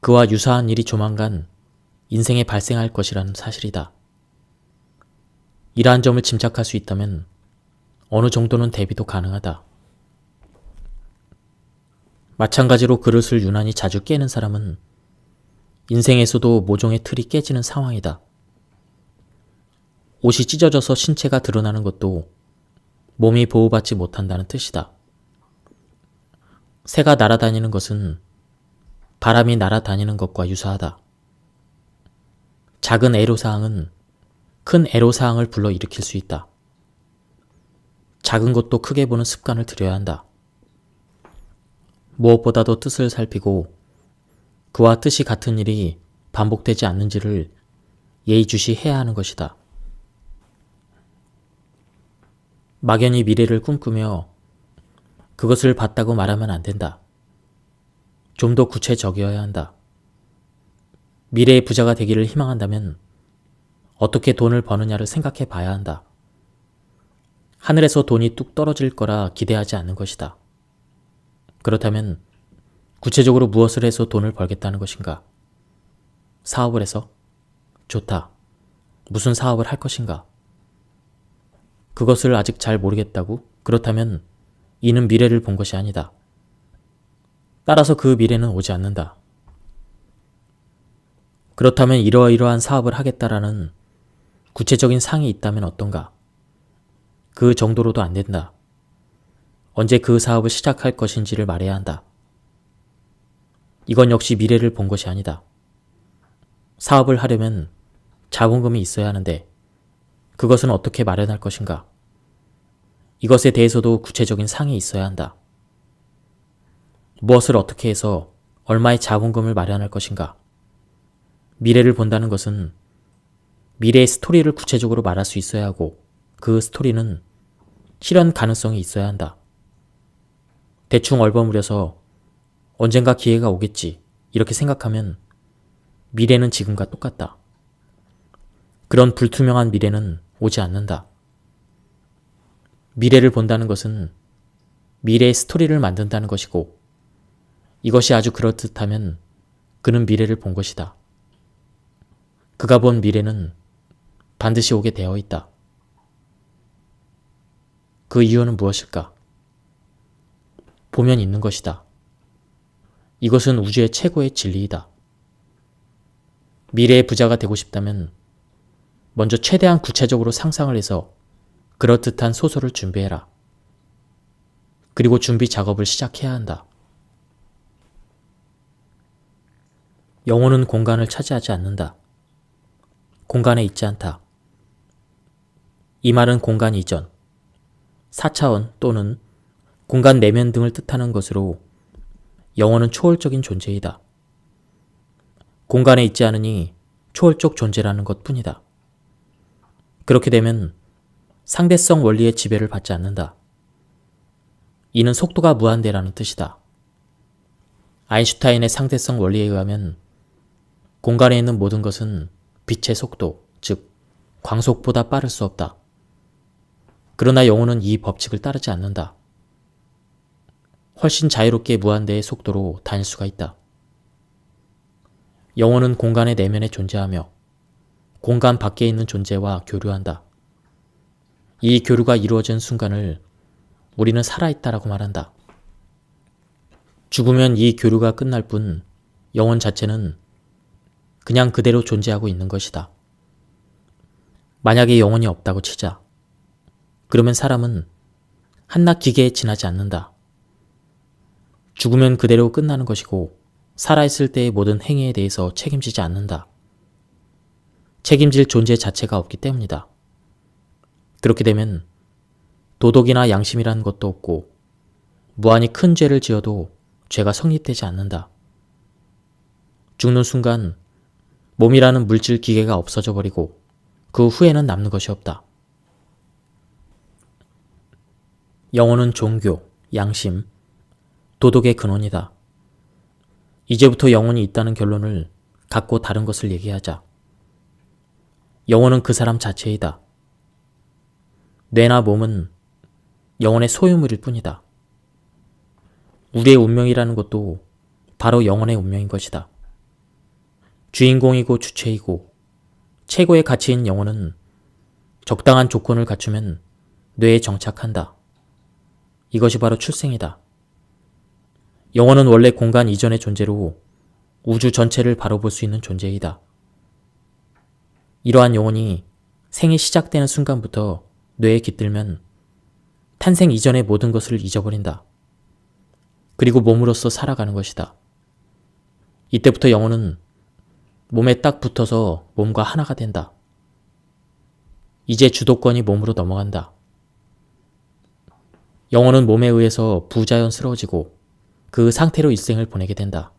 그와 유사한 일이 조만간 인생에 발생할 것이라는 사실이다. 이러한 점을 짐작할 수 있다면 어느 정도는 대비도 가능하다. 마찬가지로 그릇을 유난히 자주 깨는 사람은 인생에서도 모종의 틀이 깨지는 상황이다. 옷이 찢어져서 신체가 드러나는 것도 몸이 보호받지 못한다는 뜻이다. 새가 날아다니는 것은 바람이 날아다니는 것과 유사하다. 작은 애로사항은 큰 애로사항을 불러일으킬 수 있다. 작은 것도 크게 보는 습관을 들여야 한다. 무엇보다도 뜻을 살피고 그와 뜻이 같은 일이 반복되지 않는지를 예의주시해야 하는 것이다. 막연히 미래를 꿈꾸며 그것을 봤다고 말하면 안 된다. 좀 더 구체적이어야 한다. 미래의 부자가 되기를 희망한다면 어떻게 돈을 버느냐를 생각해 봐야 한다. 하늘에서 돈이 뚝 떨어질 거라 기대하지 않는 것이다. 그렇다면 구체적으로 무엇을 해서 돈을 벌겠다는 것인가? 사업을 해서? 좋다. 무슨 사업을 할 것인가? 그것을 아직 잘 모르겠다고? 그렇다면 이는 미래를 본 것이 아니다. 따라서 그 미래는 오지 않는다. 그렇다면 이러이러한 사업을 하겠다라는 구체적인 상이 있다면 어떤가? 그 정도로도 안 된다. 언제 그 사업을 시작할 것인지를 말해야 한다. 이건 역시 미래를 본 것이 아니다. 사업을 하려면 자본금이 있어야 하는데 그것은 어떻게 마련할 것인가? 이것에 대해서도 구체적인 상이 있어야 한다. 무엇을 어떻게 해서 얼마의 자본금을 마련할 것인가? 미래를 본다는 것은 미래의 스토리를 구체적으로 말할 수 있어야 하고 그 스토리는 실현 가능성이 있어야 한다. 대충 얼버무려서 언젠가 기회가 오겠지 이렇게 생각하면 미래는 지금과 똑같다. 그런 불투명한 미래는 오지 않는다. 미래를 본다는 것은 미래의 스토리를 만든다는 것이고 이것이 아주 그렇듯하면 그는 미래를 본 것이다. 그가 본 미래는 반드시 오게 되어 있다. 그 이유는 무엇일까? 보면 있는 것이다. 이것은 우주의 최고의 진리이다. 미래의 부자가 되고 싶다면 먼저 최대한 구체적으로 상상을 해서 그럴듯한 소설을 준비해라. 그리고 준비 작업을 시작해야 한다. 영혼은 공간을 차지하지 않는다. 공간에 있지 않다. 이 말은 공간 이전, 4차원 또는 공간 내면 등을 뜻하는 것으로 영혼은 초월적인 존재이다. 공간에 있지 않으니 초월적 존재라는 것 뿐이다. 그렇게 되면 상대성 원리의 지배를 받지 않는다. 이는 속도가 무한대라는 뜻이다. 아인슈타인의 상대성 원리에 의하면 공간에 있는 모든 것은 빛의 속도, 즉 광속보다 빠를 수 없다. 그러나 영혼은 이 법칙을 따르지 않는다. 훨씬 자유롭게 무한대의 속도로 다닐 수가 있다. 영혼은 공간의 내면에 존재하며 공간 밖에 있는 존재와 교류한다. 이 교류가 이루어진 순간을 우리는 살아있다라고 말한다. 죽으면 이 교류가 끝날 뿐 영혼 자체는 그냥 그대로 존재하고 있는 것이다. 만약에 영혼이 없다고 치자. 그러면 사람은 한낱 기계에 지나지 않는다. 죽으면 그대로 끝나는 것이고 살아있을 때의 모든 행위에 대해서 책임지지 않는다. 책임질 존재 자체가 없기 때문이다. 그렇게 되면 도덕이나 양심이라는 것도 없고 무한히 큰 죄를 지어도 죄가 성립되지 않는다. 죽는 순간 몸이라는 물질 기계가 없어져 버리고 그 후에는 남는 것이 없다. 영혼은 종교, 양심, 도덕의 근원이다. 이제부터 영혼이 있다는 결론을 갖고 다른 것을 얘기하자. 영혼은 그 사람 자체이다. 뇌나 몸은 영혼의 소유물일 뿐이다. 우리의 운명이라는 것도 바로 영혼의 운명인 것이다. 주인공이고 주체이고 최고의 가치인 영혼은 적당한 조건을 갖추면 뇌에 정착한다. 이것이 바로 출생이다. 영혼은 원래 공간 이전의 존재로 우주 전체를 바로 볼 수 있는 존재이다. 이러한 영혼이 생이 시작되는 순간부터 뇌에 깃들면 탄생 이전의 모든 것을 잊어버린다. 그리고 몸으로서 살아가는 것이다. 이때부터 영혼은 몸에 딱 붙어서 몸과 하나가 된다. 이제 주도권이 몸으로 넘어간다. 영혼은 몸에 의해서 부자연스러워지고 그 상태로 일생을 보내게 된다.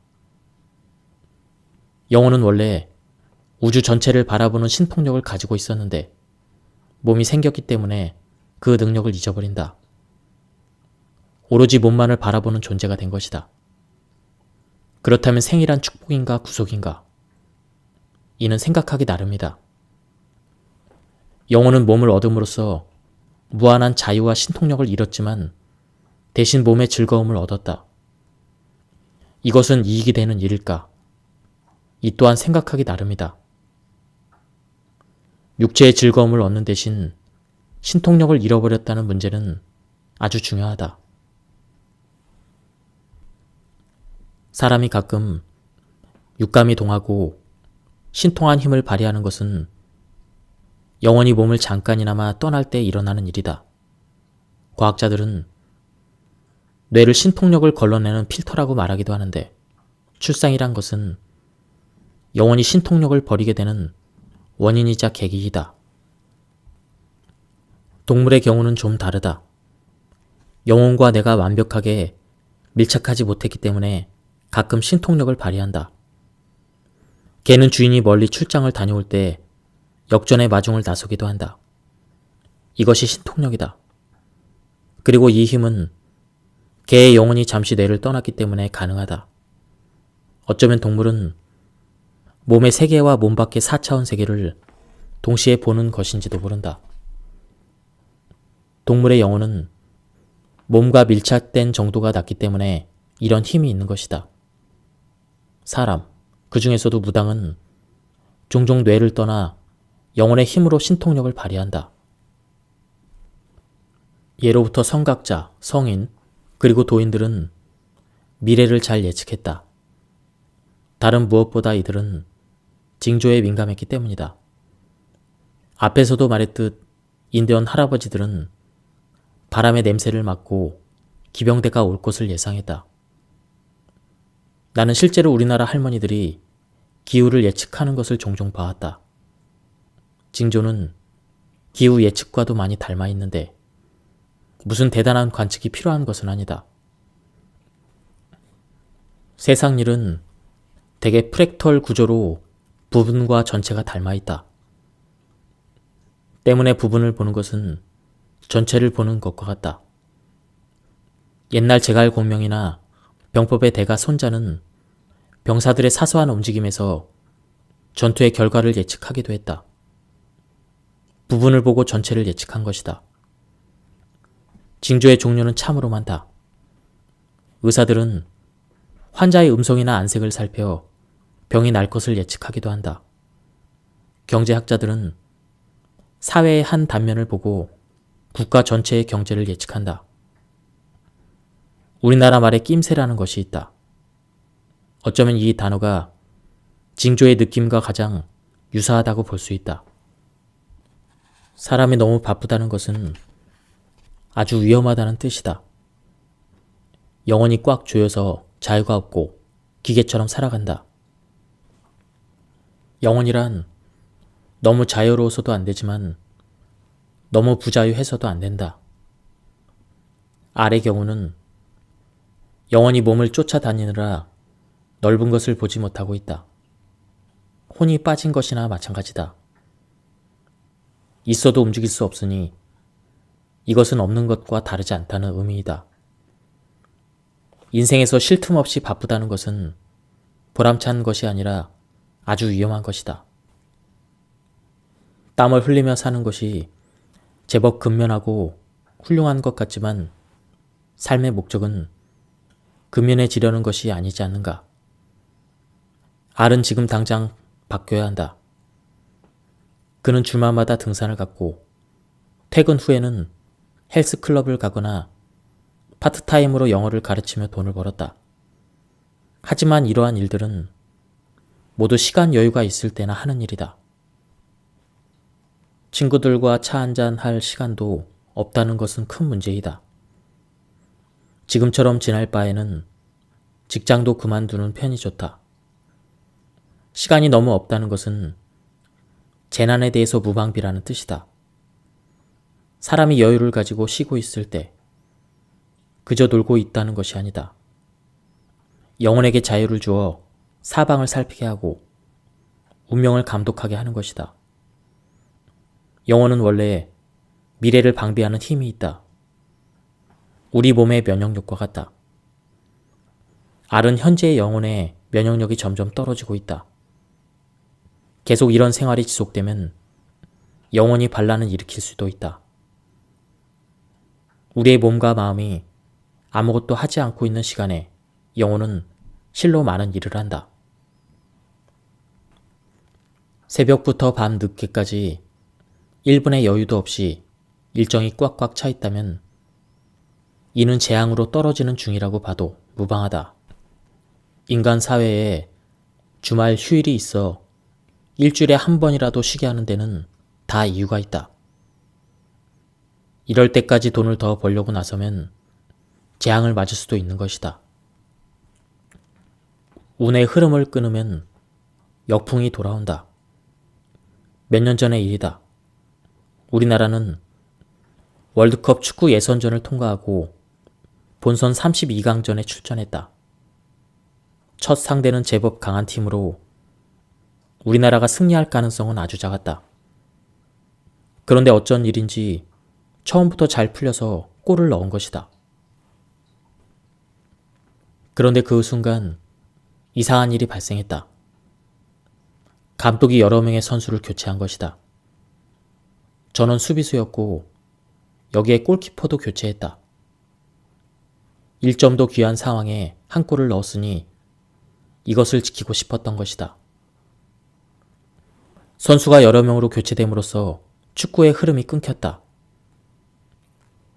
영혼은 원래 우주 전체를 바라보는 신통력을 가지고 있었는데 몸이 생겼기 때문에 그 능력을 잊어버린다. 오로지 몸만을 바라보는 존재가 된 것이다. 그렇다면 생이란 축복인가 구속인가? 이는 생각하기 나름이다. 영혼은 몸을 얻음으로써 무한한 자유와 신통력을 잃었지만 대신 몸의 즐거움을 얻었다. 이것은 이익이 되는 일일까? 이 또한 생각하기 나름이다. 육체의 즐거움을 얻는 대신 신통력을 잃어버렸다는 문제는 아주 중요하다. 사람이 가끔 육감이 동하고 신통한 힘을 발휘하는 것은 영혼이 몸을 잠깐이나마 떠날 때 일어나는 일이다. 과학자들은 뇌를 신통력을 걸러내는 필터라고 말하기도 하는데 출산이란 것은 영혼이 신통력을 버리게 되는 원인이자 계기이다. 동물의 경우는 좀 다르다. 영혼과 뇌가 완벽하게 밀착하지 못했기 때문에 가끔 신통력을 발휘한다. 개는 주인이 멀리 출장을 다녀올 때 역전의 마중을 나서기도 한다. 이것이 신통력이다. 그리고 이 힘은 개의 영혼이 잠시 뇌를 떠났기 때문에 가능하다. 어쩌면 동물은 몸의 세계와 몸 밖의 4차원 세계를 동시에 보는 것인지도 모른다. 동물의 영혼은 몸과 밀착된 정도가 낮기 때문에 이런 힘이 있는 것이다. 사람, 그 중에서도 무당은 종종 뇌를 떠나 영혼의 힘으로 신통력을 발휘한다. 예로부터 성각자, 성인, 그리고 도인들은 미래를 잘 예측했다. 다른 무엇보다 이들은 징조에 민감했기 때문이다. 앞에서도 말했듯 인디언 할아버지들은 바람의 냄새를 맡고 기병대가 올 것을 예상했다. 나는 실제로 우리나라 할머니들이 기후를 예측하는 것을 종종 봐왔다. 징조는 기후 예측과도 많이 닮아 있는데 무슨 대단한 관측이 필요한 것은 아니다. 세상 일은 대개 프랙털 구조로 부분과 전체가 닮아 있다. 때문에 부분을 보는 것은 전체를 보는 것과 같다. 옛날 제갈공명이나 병법의 대가 손자는 병사들의 사소한 움직임에서 전투의 결과를 예측하기도 했다. 부분을 보고 전체를 예측한 것이다. 징조의 종류는 참으로 많다. 의사들은 환자의 음성이나 안색을 살펴 병이 날 것을 예측하기도 한다. 경제학자들은 사회의 한 단면을 보고 국가 전체의 경제를 예측한다. 우리나라 말에 낌새라는 것이 있다. 어쩌면 이 단어가 징조의 느낌과 가장 유사하다고 볼 수 있다. 사람이 너무 바쁘다는 것은 아주 위험하다는 뜻이다. 영혼이 꽉 조여서 자유가 없고 기계처럼 살아간다. 영혼이란 너무 자유로워서도 안 되지만 너무 부자유해서도 안 된다. 알의 경우는 영혼이 몸을 쫓아다니느라 넓은 것을 보지 못하고 있다. 혼이 빠진 것이나 마찬가지다. 있어도 움직일 수 없으니 이것은 없는 것과 다르지 않다는 의미이다. 인생에서 쉴 틈 없이 바쁘다는 것은 보람찬 것이 아니라 아주 위험한 것이다. 땀을 흘리며 사는 것이 제법 근면하고 훌륭한 것 같지만 삶의 목적은 근면해지려는 것이 아니지 않는가. 알은 지금 당장 바뀌어야 한다. 그는 주말마다 등산을 갔고 퇴근 후에는 헬스클럽을 가거나 파트타임으로 영어를 가르치며 돈을 벌었다. 하지만 이러한 일들은 모두 시간 여유가 있을 때나 하는 일이다. 친구들과 차 한잔 할 시간도 없다는 것은 큰 문제이다. 지금처럼 지낼 바에는 직장도 그만두는 편이 좋다. 시간이 너무 없다는 것은 재난에 대해서 무방비라는 뜻이다. 사람이 여유를 가지고 쉬고 있을 때 그저 놀고 있다는 것이 아니다. 영혼에게 자유를 주어 사방을 살피게 하고 운명을 감독하게 하는 것이다. 영혼은 원래 미래를 방비하는 힘이 있다. 우리 몸의 면역력과 같다. 알은 현재의 영혼의 면역력이 점점 떨어지고 있다. 계속 이런 생활이 지속되면 영혼이 반란을 일으킬 수도 있다. 우리의 몸과 마음이 아무것도 하지 않고 있는 시간에 영혼은 실로 많은 일을 한다. 새벽부터 밤 늦게까지 1분의 여유도 없이 일정이 꽉꽉 차 있다면 이는 재앙으로 떨어지는 중이라고 봐도 무방하다. 인간 사회에 주말 휴일이 있어 일주일에 한 번이라도 쉬게 하는 데는 다 이유가 있다. 이럴 때까지 돈을 더 벌려고 나서면 재앙을 맞을 수도 있는 것이다. 운의 흐름을 끊으면 역풍이 돌아온다. 몇 년 전의 일이다. 우리나라는 월드컵 축구 예선전을 통과하고 본선 32강전에 출전했다. 첫 상대는 제법 강한 팀으로 우리나라가 승리할 가능성은 아주 작았다. 그런데 어쩐 일인지 처음부터 잘 풀려서 골을 넣은 것이다. 그런데 그 순간 이상한 일이 발생했다. 감독이 여러 명의 선수를 교체한 것이다. 저는 수비수였고 여기에 골키퍼도 교체했다. 1점도 귀한 상황에 한 골을 넣었으니 이것을 지키고 싶었던 것이다. 선수가 여러 명으로 교체됨으로써 축구의 흐름이 끊겼다.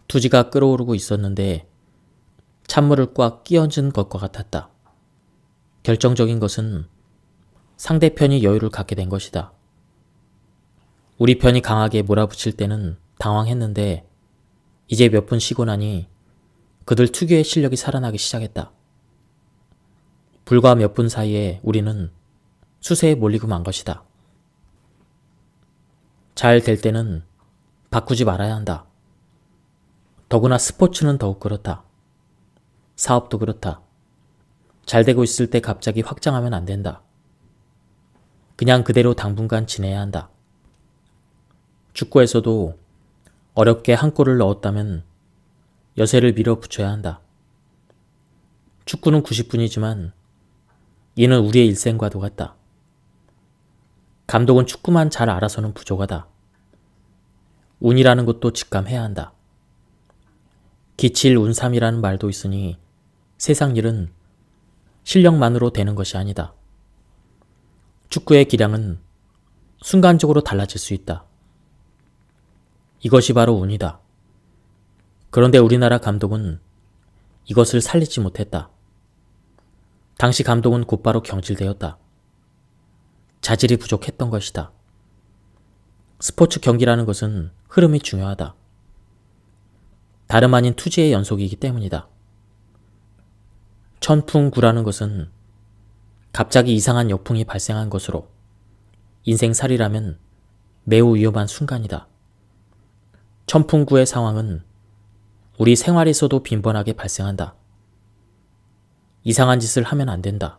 투지가 끓어오르고 있었는데 찬물을 꽉 끼얹은 것과 같았다. 결정적인 것은 상대편이 여유를 갖게 된 것이다. 우리 편이 강하게 몰아붙일 때는 당황했는데 이제 몇 분 쉬고 나니 그들 특유의 실력이 살아나기 시작했다. 불과 몇 분 사이에 우리는 수세에 몰리고 만 것이다. 잘 될 때는 바꾸지 말아야 한다. 더구나 스포츠는 더욱 그렇다. 사업도 그렇다. 잘 되고 있을 때 갑자기 확장하면 안 된다. 그냥 그대로 당분간 지내야 한다. 축구에서도 어렵게 한 골을 넣었다면 여세를 밀어붙여야 한다. 축구는 90분이지만 이는 우리의 일생과도 같다. 감독은 축구만 잘 알아서는 부족하다. 운이라는 것도 직감해야 한다. 기칠운삼이라는 말도 있으니 세상 일은 실력만으로 되는 것이 아니다. 축구의 기량은 순간적으로 달라질 수 있다. 이것이 바로 운이다. 그런데 우리나라 감독은 이것을 살리지 못했다. 당시 감독은 곧바로 경질되었다. 자질이 부족했던 것이다. 스포츠 경기라는 것은 흐름이 중요하다. 다름 아닌 투지의 연속이기 때문이다. 천풍구라는 것은 갑자기 이상한 역풍이 발생한 것으로 인생살이라면 매우 위험한 순간이다. 천풍구의 상황은 우리 생활에서도 빈번하게 발생한다. 이상한 짓을 하면 안 된다.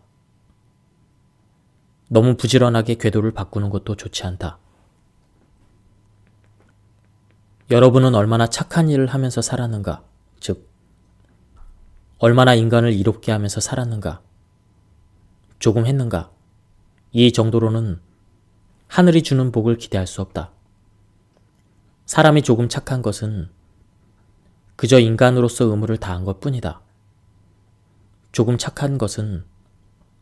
너무 부지런하게 궤도를 바꾸는 것도 좋지 않다. 여러분은 얼마나 착한 일을 하면서 살았는가? 즉, 얼마나 인간을 이롭게 하면서 살았는가? 조금 했는가? 이 정도로는 하늘이 주는 복을 기대할 수 없다. 사람이 조금 착한 것은 그저 인간으로서 의무를 다한 것 뿐이다. 조금 착한 것은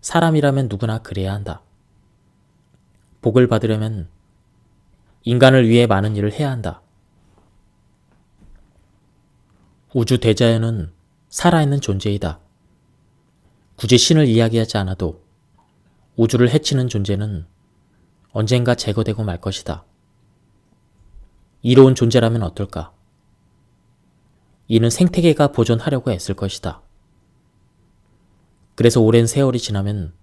사람이라면 누구나 그래야 한다. 복을 받으려면 인간을 위해 많은 일을 해야 한다. 우주 대자연은 살아있는 존재이다. 굳이 신을 이야기하지 않아도 우주를 해치는 존재는 언젠가 제거되고 말 것이다. 이로운 존재라면 어떨까? 이는 생태계가 보존하려고 애쓸 것이다. 그래서 오랜 세월이 지나면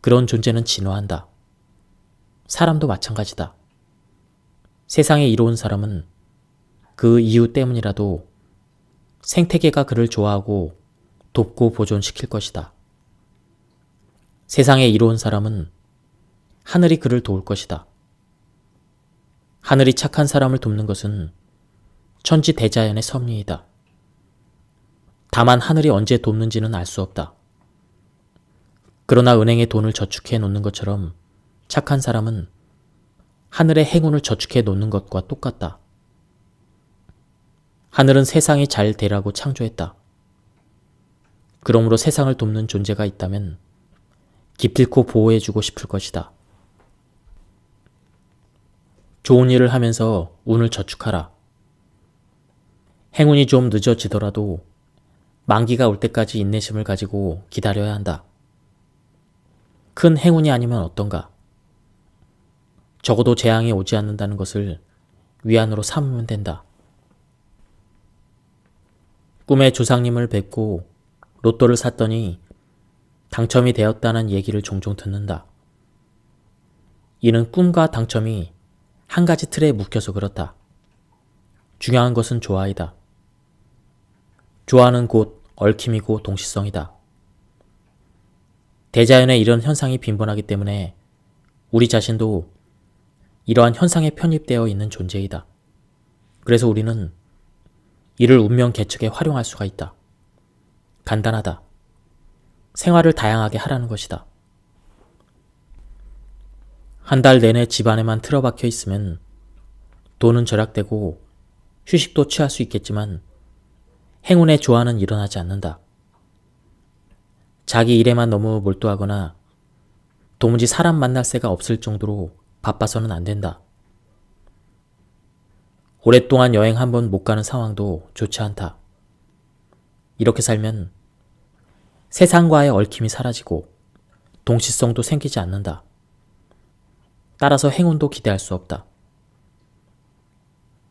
그런 존재는 진화한다. 사람도 마찬가지다. 세상에 이로운 사람은 그 이유 때문이라도 생태계가 그를 좋아하고 돕고 보존시킬 것이다. 세상에 이로운 사람은 하늘이 그를 도울 것이다. 하늘이 착한 사람을 돕는 것은 천지 대자연의 섭리이다. 다만 하늘이 언제 돕는지는 알 수 없다. 그러나 은행에 돈을 저축해 놓는 것처럼 착한 사람은 하늘의 행운을 저축해 놓는 것과 똑같다. 하늘은 세상이 잘 되라고 창조했다. 그러므로 세상을 돕는 존재가 있다면 기필코 보호해주고 싶을 것이다. 좋은 일을 하면서 운을 저축하라. 행운이 좀 늦어지더라도 만기가 올 때까지 인내심을 가지고 기다려야 한다. 큰 행운이 아니면 어떤가? 적어도 재앙이 오지 않는다는 것을 위안으로 삼으면 된다. 꿈에 조상님을 뵙고 로또를 샀더니 당첨이 되었다는 얘기를 종종 듣는다. 이는 꿈과 당첨이 한 가지 틀에 묶여서 그렇다. 중요한 것은 좋아이다. 좋아는 곧 얽힘이고 동시성이다. 대자연에 이런 현상이 빈번하기 때문에 우리 자신도 이러한 현상에 편입되어 있는 존재이다. 그래서 우리는 이를 운명 개척에 활용할 수가 있다. 간단하다. 생활을 다양하게 하라는 것이다. 한 달 내내 집 안에만 틀어박혀 있으면 돈은 절약되고 휴식도 취할 수 있겠지만 행운의 조화는 일어나지 않는다. 자기 일에만 너무 몰두하거나 도무지 사람 만날 새가 없을 정도로 바빠서는 안 된다. 오랫동안 여행 한 번 못 가는 상황도 좋지 않다. 이렇게 살면 세상과의 얽힘이 사라지고 동시성도 생기지 않는다. 따라서 행운도 기대할 수 없다.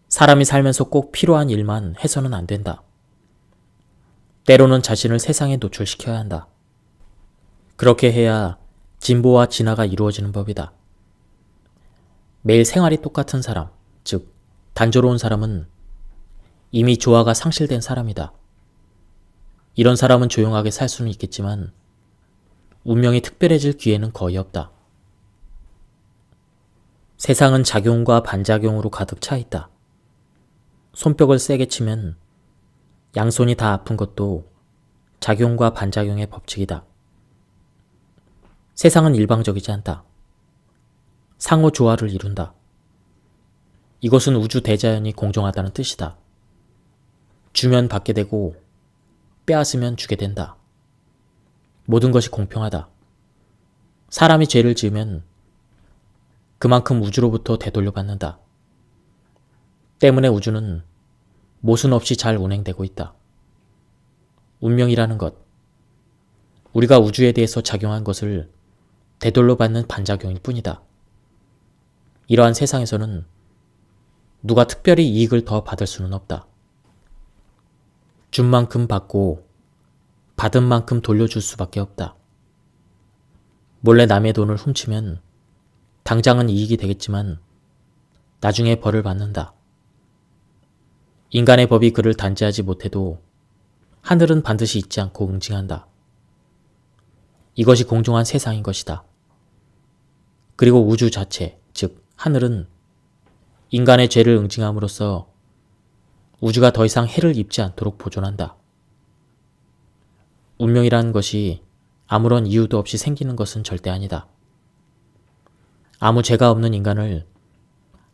사람이 살면서 꼭 필요한 일만 해서는 안 된다. 때로는 자신을 세상에 노출시켜야 한다. 그렇게 해야 진보와 진화가 이루어지는 법이다. 매일 생활이 똑같은 사람, 즉 단조로운 사람은 이미 조화가 상실된 사람이다. 이런 사람은 조용하게 살 수는 있겠지만 운명이 특별해질 기회는 거의 없다. 세상은 작용과 반작용으로 가득 차 있다. 손뼉을 세게 치면 양손이 다 아픈 것도 작용과 반작용의 법칙이다. 세상은 일방적이지 않다. 상호 조화를 이룬다. 이것은 우주 대자연이 공정하다는 뜻이다. 주면 받게 되고 빼앗으면 주게 된다. 모든 것이 공평하다. 사람이 죄를 지으면 그만큼 우주로부터 되돌려받는다. 때문에 우주는 모순 없이 잘 운행되고 있다. 운명이라는 것, 우리가 우주에 대해서 작용한 것을 되돌려 받는 반작용일 뿐이다. 이러한 세상에서는 누가 특별히 이익을 더 받을 수는 없다. 준 만큼 받고 받은 만큼 돌려줄 수밖에 없다. 몰래 남의 돈을 훔치면 당장은 이익이 되겠지만 나중에 벌을 받는다. 인간의 법이 그를 단죄하지 못해도 하늘은 반드시 잊지 않고 응징한다. 이것이 공정한 세상인 것이다. 그리고 우주 자체, 즉 하늘은 인간의 죄를 응징함으로써 우주가 더 이상 해를 입지 않도록 보존한다. 운명이라는 것이 아무런 이유도 없이 생기는 것은 절대 아니다. 아무 죄가 없는 인간을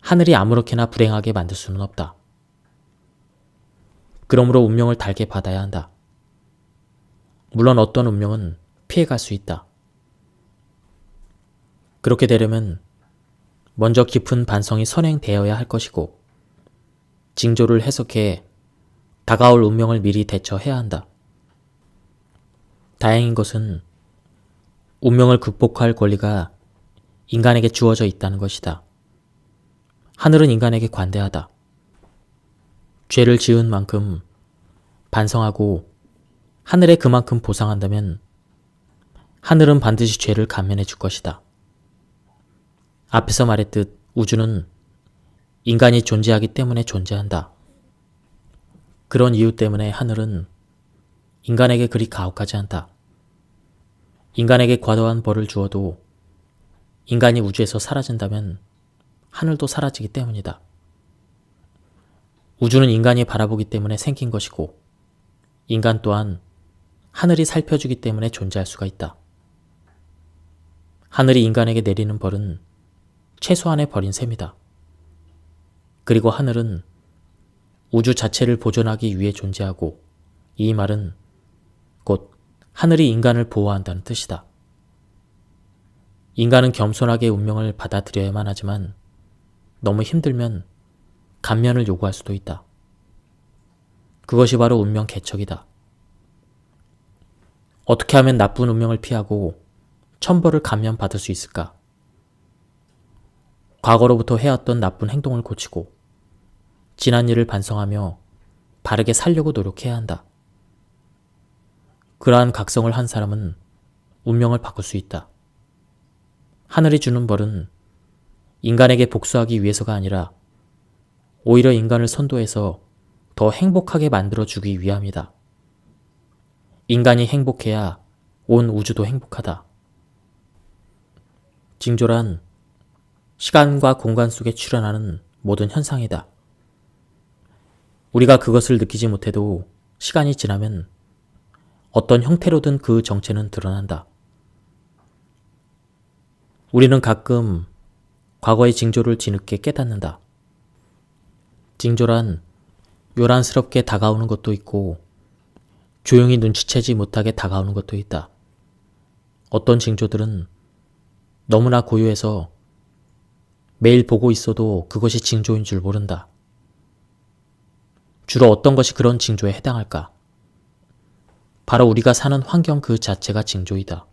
하늘이 아무렇게나 불행하게 만들 수는 없다. 그러므로 운명을 달게 받아야 한다. 물론 어떤 운명은 피해갈 수 있다. 그렇게 되려면 먼저 깊은 반성이 선행되어야 할 것이고 징조를 해석해 다가올 운명을 미리 대처해야 한다. 다행인 것은 운명을 극복할 권리가 인간에게 주어져 있다는 것이다. 하늘은 인간에게 관대하다. 죄를 지은 만큼 반성하고 하늘에 그만큼 보상한다면 하늘은 반드시 죄를 감면해 줄 것이다. 앞에서 말했듯 우주는 인간이 존재하기 때문에 존재한다. 그런 이유 때문에 하늘은 인간에게 그리 가혹하지 않다. 인간에게 과도한 벌을 주어도 인간이 우주에서 사라진다면 하늘도 사라지기 때문이다. 우주는 인간이 바라보기 때문에 생긴 것이고 인간 또한 하늘이 살펴주기 때문에 존재할 수가 있다. 하늘이 인간에게 내리는 벌은 최소한의 벌인 셈이다. 그리고 하늘은 우주 자체를 보존하기 위해 존재하고 이 말은 곧 하늘이 인간을 보호한다는 뜻이다. 인간은 겸손하게 운명을 받아들여야만 하지만 너무 힘들면 감면을 요구할 수도 있다. 그것이 바로 운명 개척이다. 어떻게 하면 나쁜 운명을 피하고 천벌을 감면받을 수 있을까? 과거로부터 해왔던 나쁜 행동을 고치고 지난 일을 반성하며 바르게 살려고 노력해야 한다. 그러한 각성을 한 사람은 운명을 바꿀 수 있다. 하늘이 주는 벌은 인간에게 복수하기 위해서가 아니라 오히려 인간을 선도해서 더 행복하게 만들어주기 위함이다. 인간이 행복해야 온 우주도 행복하다. 징조란 시간과 공간 속에 출현하는 모든 현상이다. 우리가 그것을 느끼지 못해도 시간이 지나면 어떤 형태로든 그 정체는 드러난다. 우리는 가끔 과거의 징조를 뒤늦게 깨닫는다. 징조란 요란스럽게 다가오는 것도 있고 조용히 눈치채지 못하게 다가오는 것도 있다. 어떤 징조들은 너무나 고요해서 매일 보고 있어도 그것이 징조인 줄 모른다. 주로 어떤 것이 그런 징조에 해당할까? 바로 우리가 사는 환경 그 자체가 징조이다.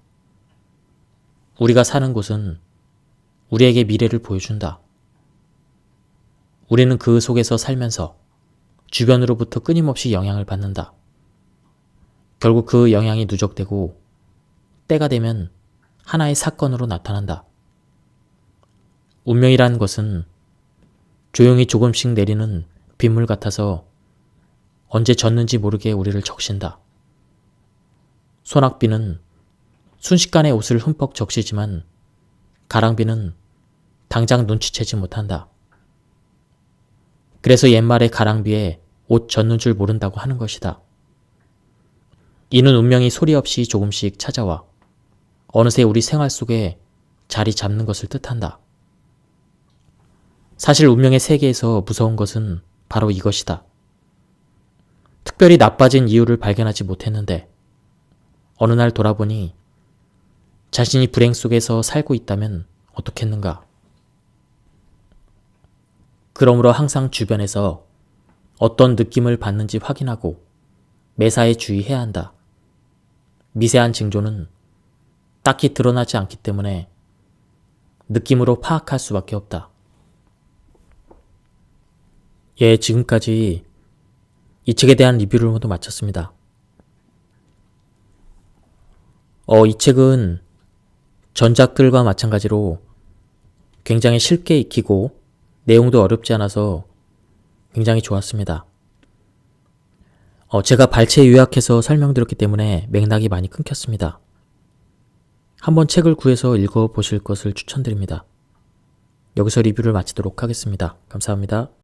우리가 사는 곳은 우리에게 미래를 보여준다. 우리는 그 속에서 살면서 주변으로부터 끊임없이 영향을 받는다. 결국 그 영향이 누적되고 때가 되면 하나의 사건으로 나타난다. 운명이라는 것은 조용히 조금씩 내리는 빗물 같아서 언제 젖는지 모르게 우리를 적신다. 소낙비는 순식간에 옷을 흠뻑 적시지만 가랑비는 당장 눈치채지 못한다. 그래서 옛말에 가랑비에 옷 젖는 줄 모른다고 하는 것이다. 이는 운명이 소리 없이 조금씩 찾아와 어느새 우리 생활 속에 자리 잡는 것을 뜻한다. 사실 운명의 세계에서 무서운 것은 바로 이것이다. 특별히 나빠진 이유를 발견하지 못했는데 어느 날 돌아보니 자신이 불행 속에서 살고 있다면 어떻겠는가. 그러므로 항상 주변에서 어떤 느낌을 받는지 확인하고 매사에 주의해야 한다. 미세한 징조는 딱히 드러나지 않기 때문에 느낌으로 파악할 수밖에 없다. 예, 지금까지 이 책에 대한 리뷰를 모두 마쳤습니다. 이 책은 전작들과 마찬가지로 굉장히 쉽게 익히고 내용도 어렵지 않아서 굉장히 좋았습니다. 제가 발췌 요약해서 설명드렸기 때문에 맥락이 많이 끊겼습니다. 한번 책을 구해서 읽어보실 것을 추천드립니다. 여기서 리뷰를 마치도록 하겠습니다. 감사합니다.